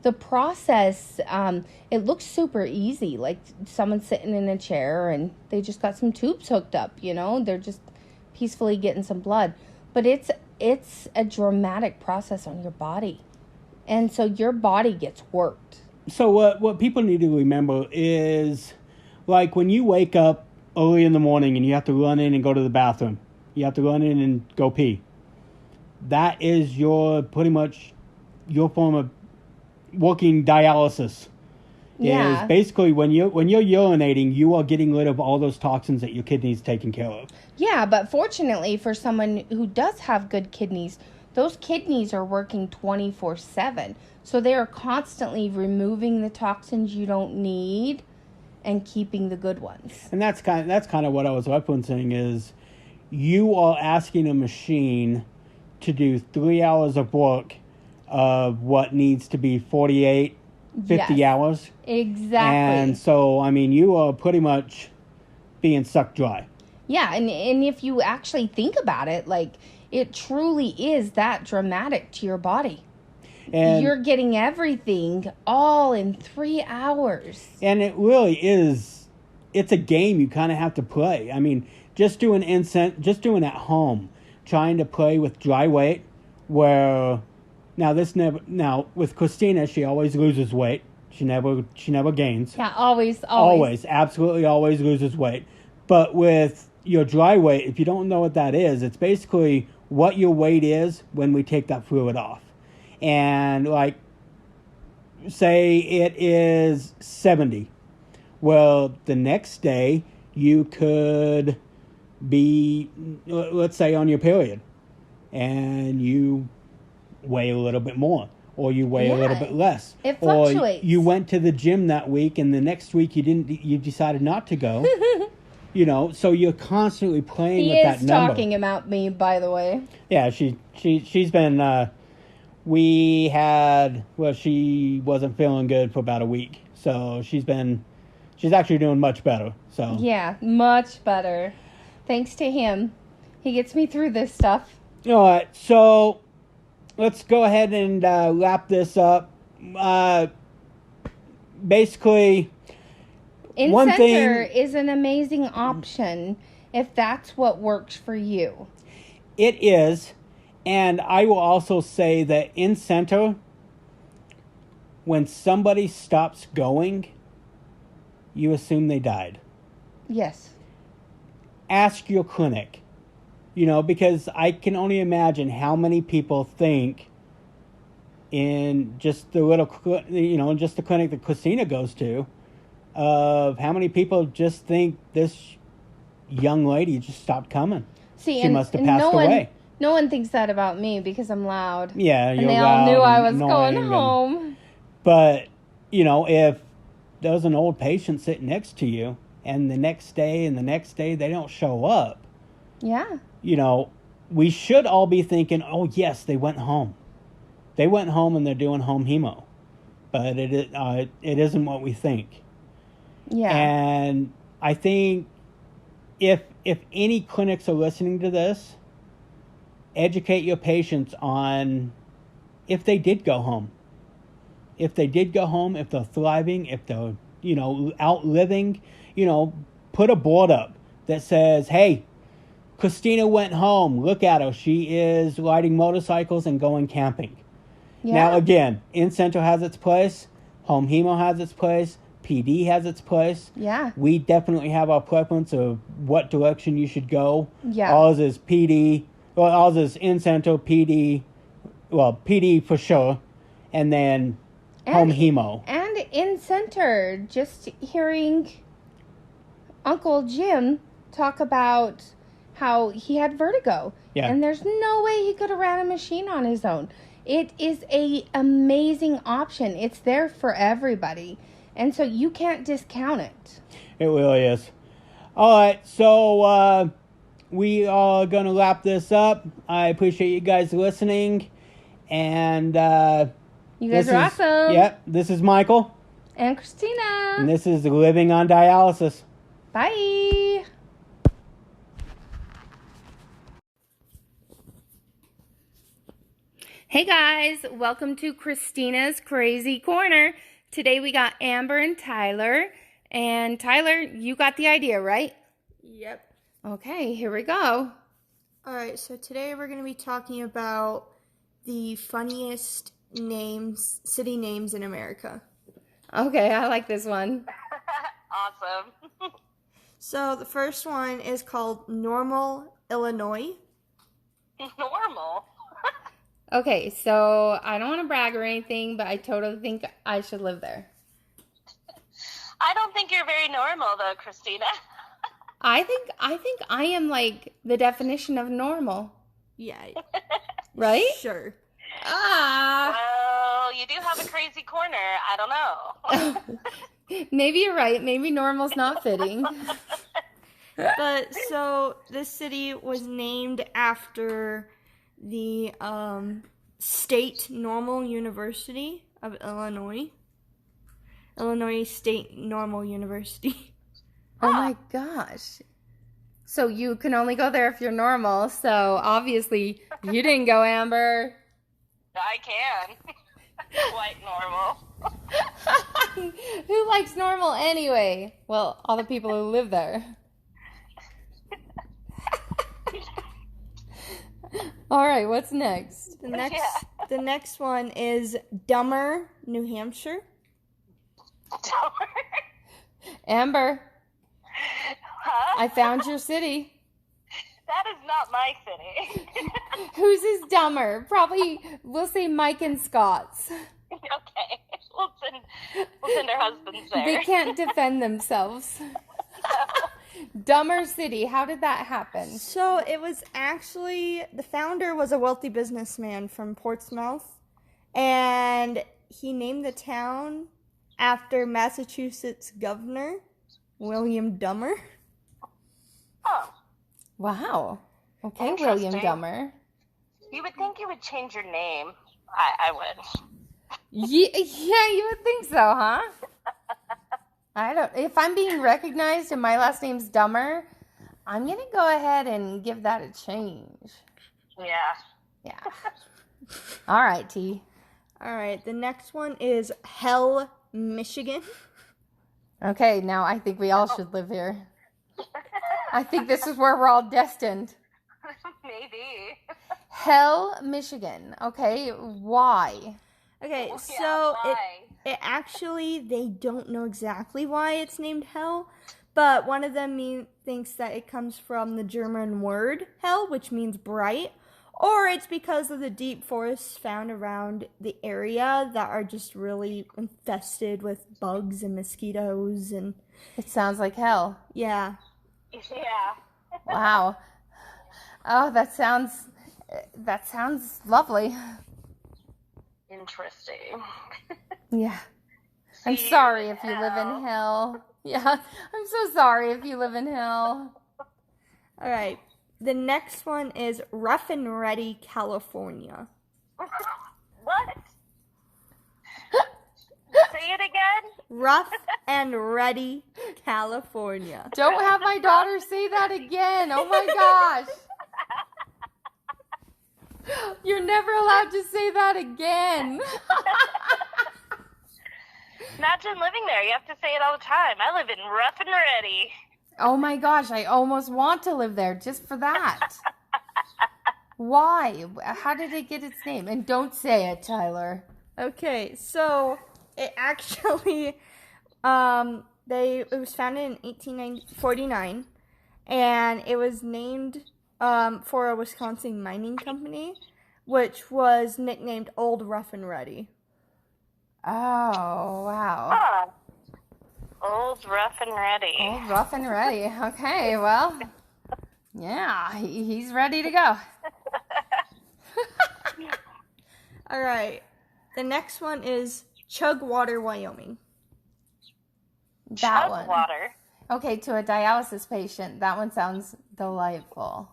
The process, it looks super easy. Like someone's sitting in a chair and they just got some tubes hooked up, you know? They're just peacefully getting some blood. But it's a dramatic process on your body. And so your body gets worked. So what people need to remember is, like, when you wake up early in the morning and you have to run in and go to the bathroom, you have to run in and go pee. That is pretty much your form of working dialysis. Yeah. Is basically when you're urinating, you are getting rid of all those toxins that your kidneys taking care of. Yeah, but fortunately for someone who does have good kidneys, those kidneys are working 24/7. So they are constantly removing the toxins you don't need and keeping the good ones. And that's kind of what I was referencing is you are asking a machine to do 3 hours of work of what needs to be 48, 50 Yes. hours. Exactly. And so, I mean, you are pretty much being sucked dry. Yeah, and if you actually think about it, like, it truly is that dramatic to your body. And You're getting everything all in 3 hours. And it really is, it's a game you kind of have to play. I mean, just doing at home, trying to play with dry weight, where now with Christina, she always loses weight. She never gains. Yeah, always. Always, absolutely always loses weight. But with your dry weight, if you don't know what that is, it's basically what your weight is when we take that fluid off. And like, say it is 70. Well, the next day you could be, let's say, on your period, and you weigh a little bit more, or you weigh a little bit less. It fluctuates. Or you went to the gym that week, and the next week you decided not to go. So you're constantly playing with that number. He is talking about me, by the way. Yeah, she's been. She wasn't feeling good for about a week, so she's actually doing much better. So Yeah, much better. Thanks to him. He gets me through this stuff. All right, so let's go ahead and wrap this up. Basically, In one Center thing is an amazing option if that's what works for you. it is, and I will also say that in center, when somebody stops going, you assume they died. Yes. Ask your clinic, because I can only imagine how many people think in just the just the clinic that Christina goes to, of how many people just think this young lady just stopped coming. She must have passed away. No one thinks that about me because I'm loud. Yeah, and you're they loud all knew I was annoying going home. But, if there's an old patient sitting next to you, and the next day they don't show up, Yeah. we should all be thinking, oh, yes, they went home. They went home and they're doing home hemo. But it isn't what we think. Yeah. And I think if any clinics are listening to this, educate your patients on if they did go home. If they did go home, if they're thriving, if they're, outliving, put a board up that says, hey, Christina went home. Look at her. She is riding motorcycles and going camping. Yeah. Now, again, In Center has its place. Home hemo has its place. PD has its place. Yeah. We definitely have our preference of what direction you should go. Yeah. Ours is PD. Well, ours is In Center, PD. Well, PD for sure. And then home hemo. And In Center, just hearing Uncle Jim talk about how he had vertigo. Yeah. And there's no way he could have ran a machine on his own. It is a amazing option. It's there for everybody. And so you can't discount it. It really is. All right, so we are going to wrap this up. I appreciate you guys listening. And You guys are awesome. Yep, this is Michael. And Christina. And this is Living on Dialysis. Bye. Hey guys, welcome to Christina's Crazy Corner. Today we got Amber and Tyler. And Tyler, you got the idea, right? Yep. Okay, here we go. Alright, so today we're going to be talking about the funniest city names in America. Okay, I like this one. Awesome. So the first one is called Normal, Illinois. Normal. Okay, so I don't want to brag or anything, but I totally think I should live there. I don't think you're very normal, though, Christina. I think I am like the definition of normal. Yeah. right? Sure. Ah. Well, you do have a crazy corner. I don't know. Maybe you're right. Maybe normal's not fitting. But so this city was named after the State Normal University of Illinois. Illinois State Normal University. Oh my gosh. So you can only go there if you're normal. So obviously you didn't go, Amber. I can. Quite normal. Who likes normal anyway? Well, all the people who live there. All right, what's next? The next one is Dummer, New Hampshire. Amber, Huh? I found your city. That is not my city. Whose is dumber? Probably, we'll say Mike and Scott's. Okay. We'll send our husbands there. They can't defend themselves. Dumber city. How did that happen? So it was actually, the founder was a wealthy businessman from Portsmouth, and he named the town after Massachusetts Governor William Dummer. Oh. Wow. Okay, Interesting. William Dummer. You would think you would change your name. I would. Yeah, you would think so, huh? I don't. If I'm being recognized and my last name's Dummer, I'm gonna go ahead and give that a change. Yeah. Yeah. All right, T. All right, the next one is Hell, Michigan. Okay, now I think we all should live here. I think this is where we're all destined. Maybe. Hell, Michigan. Okay, why? Okay, Yeah, so why? it actually, they don't know exactly why it's named Hell, but one of them thinks that it comes from the German word Hell, which means bright, or it's because of the deep forests found around the area that are just really infested with bugs and mosquitoes and... It sounds like hell. Yeah. Yeah. Wow. Oh, that sounds lovely. Interesting. Yeah. I'm sorry if you live in hell. Yeah, I'm so sorry if you live in hell. All right. The next one is Rough and Ready, California. What? Say it again? Rough and Ready, California. Don't have my daughter say that again. Oh my gosh. You're never allowed to say that again. Imagine living there. You have to say it all the time. I live in Rough and Ready. Oh my gosh, I almost want to live there just for that. Why? How did it get its name? And don't say it, Tyler. Okay, so it actually, it was founded in 1849, and it was named for a Wisconsin mining company, which was nicknamed Old Rough and Ready. Oh, wow. Huh. Old Rough and Ready. Old Rough and Ready. Okay, well, yeah, he's ready to go. All right, the next one is Chugwater, Wyoming. That one. Water. Okay, to a dialysis patient, that one sounds delightful.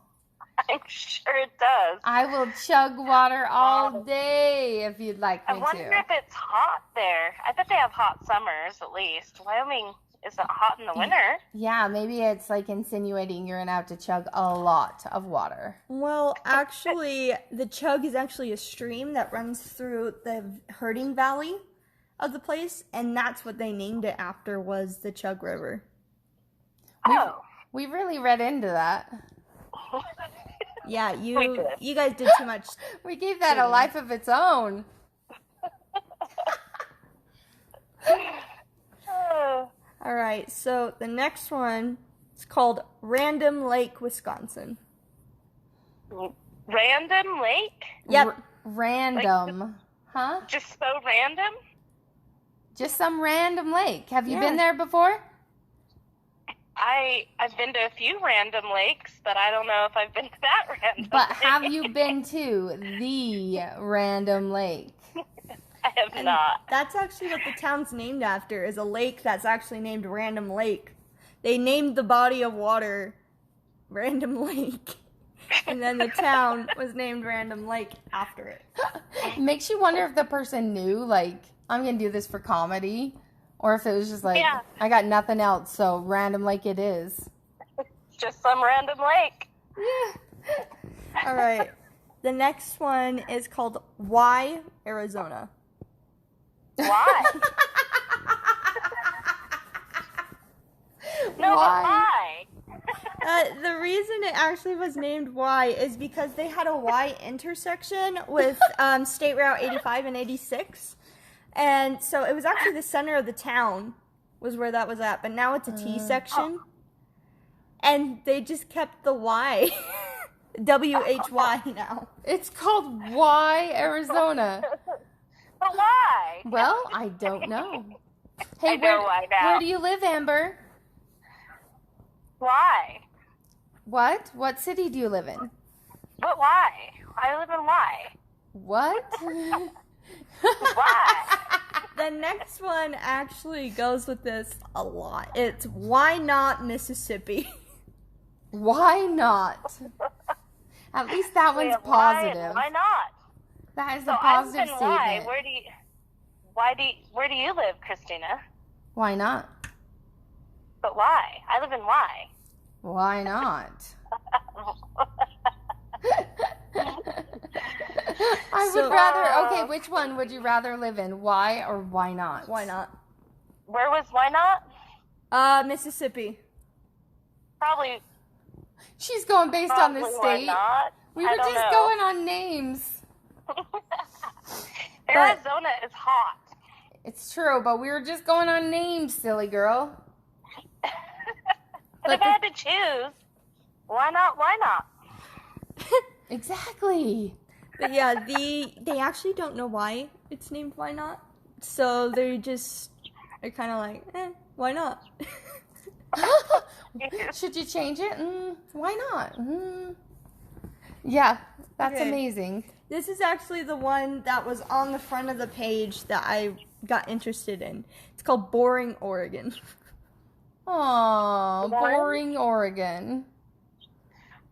I'm sure it does. I will chug water all day if you'd like I me wonder to. if it's hot there. I bet they have hot summers at least. Wyoming isn't hot in the winter. Yeah, maybe it's like insinuating you're going to have to chug a lot of water. Well, actually, the Chug is actually a stream that runs through the Herding Valley of the place, and that's what they named it after, was the Chug River. Oh. We really read into that. Yeah, We did. you guys did too much. We gave that a life of its own. Oh. All right, so the next one is called Random Lake, Wisconsin. Random lake? Yep. Random. Huh? Just so random? Just some random lake. Have you Yeah. been there before? I've been to a few random lakes, but I don't know if I've been to that random But lake. have you been to the random lake? I have And not. that's actually what the town's named after, is a lake that's actually named Random Lake. They named the body of water Random Lake. And then the town was named Random Lake after it. Makes you wonder if the person knew, like, I'm going to do this for comedy. Or if it was just like, Yeah. I got nothing else, so Random Lake it is. Just some random lake. Yeah. All right. The next one is called Why Arizona. Why? No, Why? but why? The reason it actually was named Y is because they had a Y intersection with State Route 85 and 86. And so it was actually the center of the town was where that was at. But now it's a T section. And they just kept the Y. WHY now. It's called Why Arizona. But why? Well, I don't know. Hey, I know why now. where do you live, Amber? Why? What? What city do you live in? But why? I live in why. What? Why? The next one actually goes with this a lot. It's Why Not Mississippi? Why not? At least that one's Wait, why and positive. Why not? That is So a I live positive in why. statement. Where do you live, Christina? Why not? But why? I live in why. Why not? I would rather. Okay, which one would you rather live in? Why or why not? Why not? Where was why not? Mississippi. Probably. She's going based on the Probably why state. not. We I were don't just know. going on names. Arizona is hot. It's true, but we were just going on names, silly girl. But if I had to choose, why not? Why not? Exactly. But yeah, they actually don't know why it's named Why Not. So they're kind of like, why not? Should you change it? Why not? Yeah, that's Okay. amazing. This is actually the one that was on the front of the page that I got interested in. It's called Boring Oregon. Aw, boring Oregon.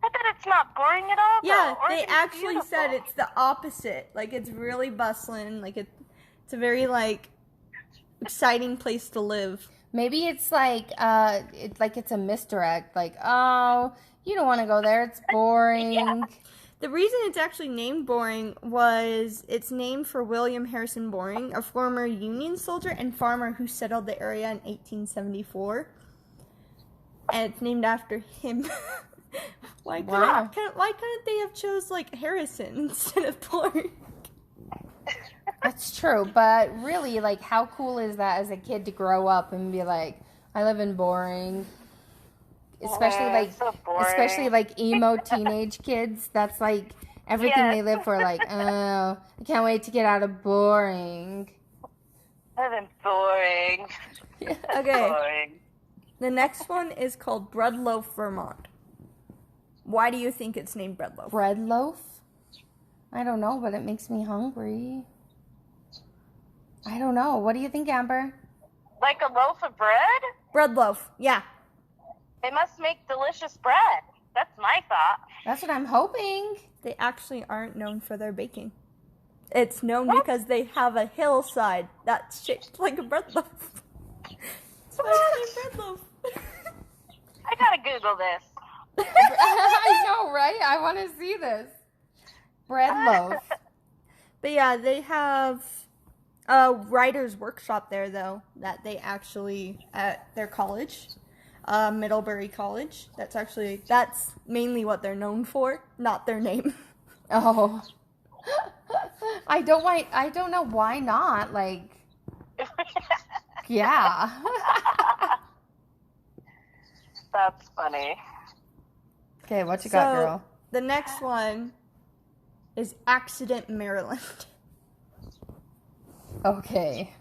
I bet it's not boring at all. Yeah, though. they Oregon's actually beautiful. said it's the opposite. Like, it's really bustling. Like, it's a very, like, exciting place to live. Maybe it's like it's a misdirect. Like, oh, you don't want to go there. It's boring. Yeah. The reason it's actually named Boring was it's named for William Harrison Boring, a former Union soldier and farmer who settled the area in 1874. And it's named after him. Why couldn't they have chose, like, Harrison instead of Boring? That's true, but really, like, how cool is that as a kid to grow up and be like, I live in boring. Especially so boring. especially like emo teenage kids. That's like everything Yes. they live for. Like, oh, I can't wait to get out of boring. I live in boring. Okay, Boring. the next one is called Breadloaf, Vermont. Why do you think it's named Breadloaf? Bread loaf? I don't know, but it makes me hungry. I don't know. What do you think, Amber? Like a loaf of bread? Breadloaf, yeah. They must make delicious bread. That's my thought. That's what I'm hoping. They actually aren't known for their baking. It's known because they have a hillside that's shaped like a breadloaf. That's why it's named Breadloaf. I gotta Google this. I know, right? I want to see this. Bread loaf. But yeah, they have a writer's workshop there, though, that they actually, at their college, Middlebury College, that's mainly what they're known for, not their name. Oh. I don't know why not. Like, yeah. That's funny. Okay, what you got, So, girl? the next one is Accident, Maryland. Okay.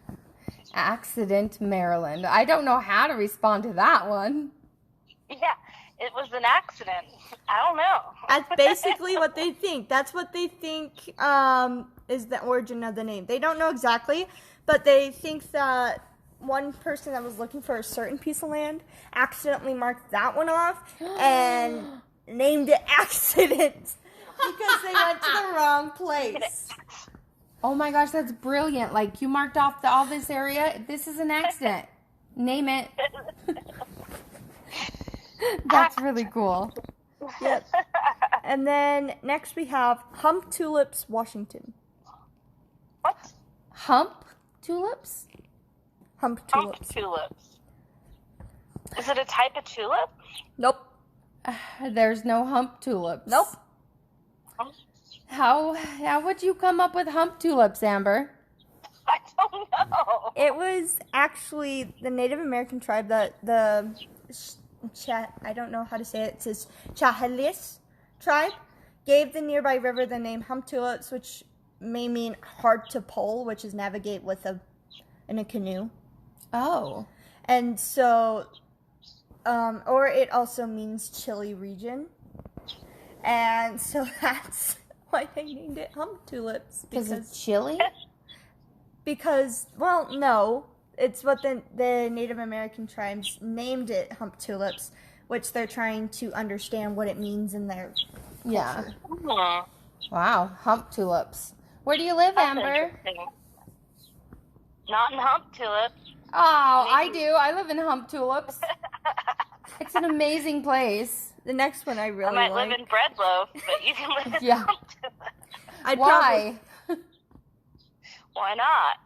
Accident, Maryland. I don't know how to respond to that one. Yeah, it was an accident. I don't know. That's basically what they think. That's what they think is the origin of the name. They don't know exactly, but they think that one person that was looking for a certain piece of land accidentally marked that one off and named it Accident because they went to the wrong place. Oh my gosh, that's brilliant. Like, you marked off all this area. This is an accident. Name it. That's really cool. Yep. And then next we have Hump Tulips, Washington. What? Hump tulips? Hump Hump tulips. tulips. Is it a type of tulip? Nope. There's no hump tulips. Nope. How would you come up with hump tulips, Amber? I don't know. It was actually the Native American tribe that I don't know how to say it. It says Chehalis tribe gave the nearby river the name Hump Tulips, which may mean hard to pole, which is navigate with in a canoe. Oh. And so, or it also means chilly region. And so that's why they named it Hump Tulips. Because it's chilly? Because, well, no. It's what the Native American tribes named it Hump Tulips, which they're trying to understand what it means in their culture. Yeah. Hmm. Wow, hump tulips. Where do you live, That's Amber? interesting. Not in hump tulips. Oh, I do. I live in hump tulips. It's an amazing place. The next one I really I might like. live in bread loaf, but you can live in Yeah. hump tulips. Why? Why not?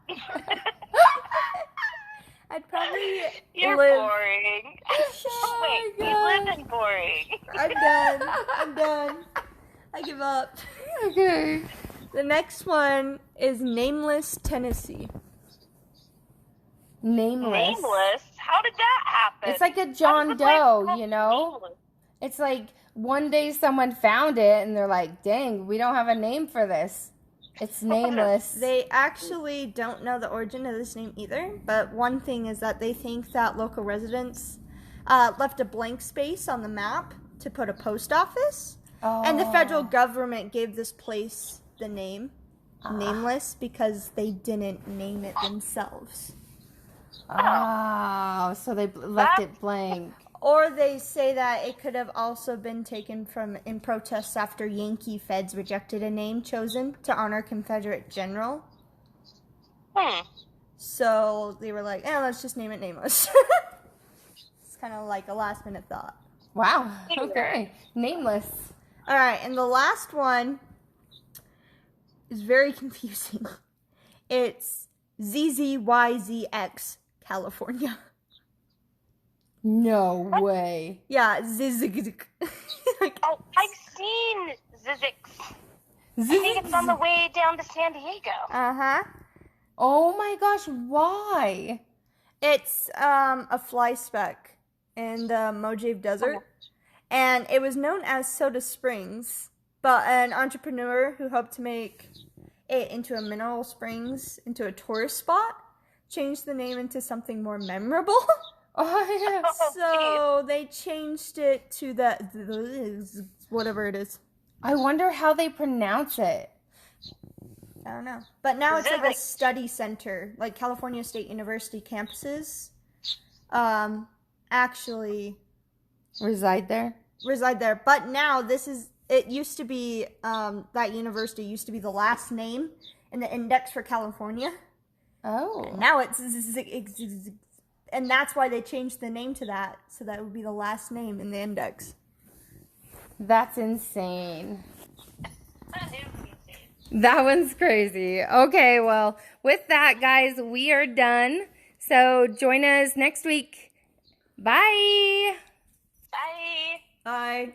I'd probably You're live. boring. Oh Wait, my you God. live in boring. I'm done. I'm done. I give up. Okay. The next one is Nameless, Tennessee. Nameless. Nameless? How did that happen? It's like a How John does the place Doe, called you know? Nameless? It's like one day someone found it and they're like, dang, we don't have a name for this. It's nameless. They actually don't know the origin of this name either, but one thing is that they think that local residents left a blank space on the map to put a post office, and the federal government gave this place the name Nameless because they didn't name it themselves. Oh, so they left it blank. Or they say that it could have also been taken from in protests after Yankee feds rejected a name chosen to honor Confederate general. So they were like, let's just name it Nameless. It's kind of like a last minute thought. Wow. Okay. Nameless. All right, and the last one is very confusing. It's ZZYZX, California. No way. Yeah, ZZX. Oh, I've seen Zizix. I think it's on the way down to San Diego. Uh-huh. Oh my gosh, why? It's a fly speck in the Mojave Desert, and it was known as Soda Springs, but an entrepreneur who hoped to make it into a mineral springs, into a tourist spot, changed the name into something more memorable. Oh, yeah. So they changed it to the whatever it is. I wonder how they pronounce it. I don't know. But now it's like a study center, like California State University campuses actually Reside there? reside there. But now it used to be, that university used to be the last name in the index for California. Oh. Now it's, and that's why they changed the name to that, so that would be the last name in the index. That's insane. That one's crazy. Okay, well, with that, guys, we are done. So join us next week. Bye. Bye. Bye.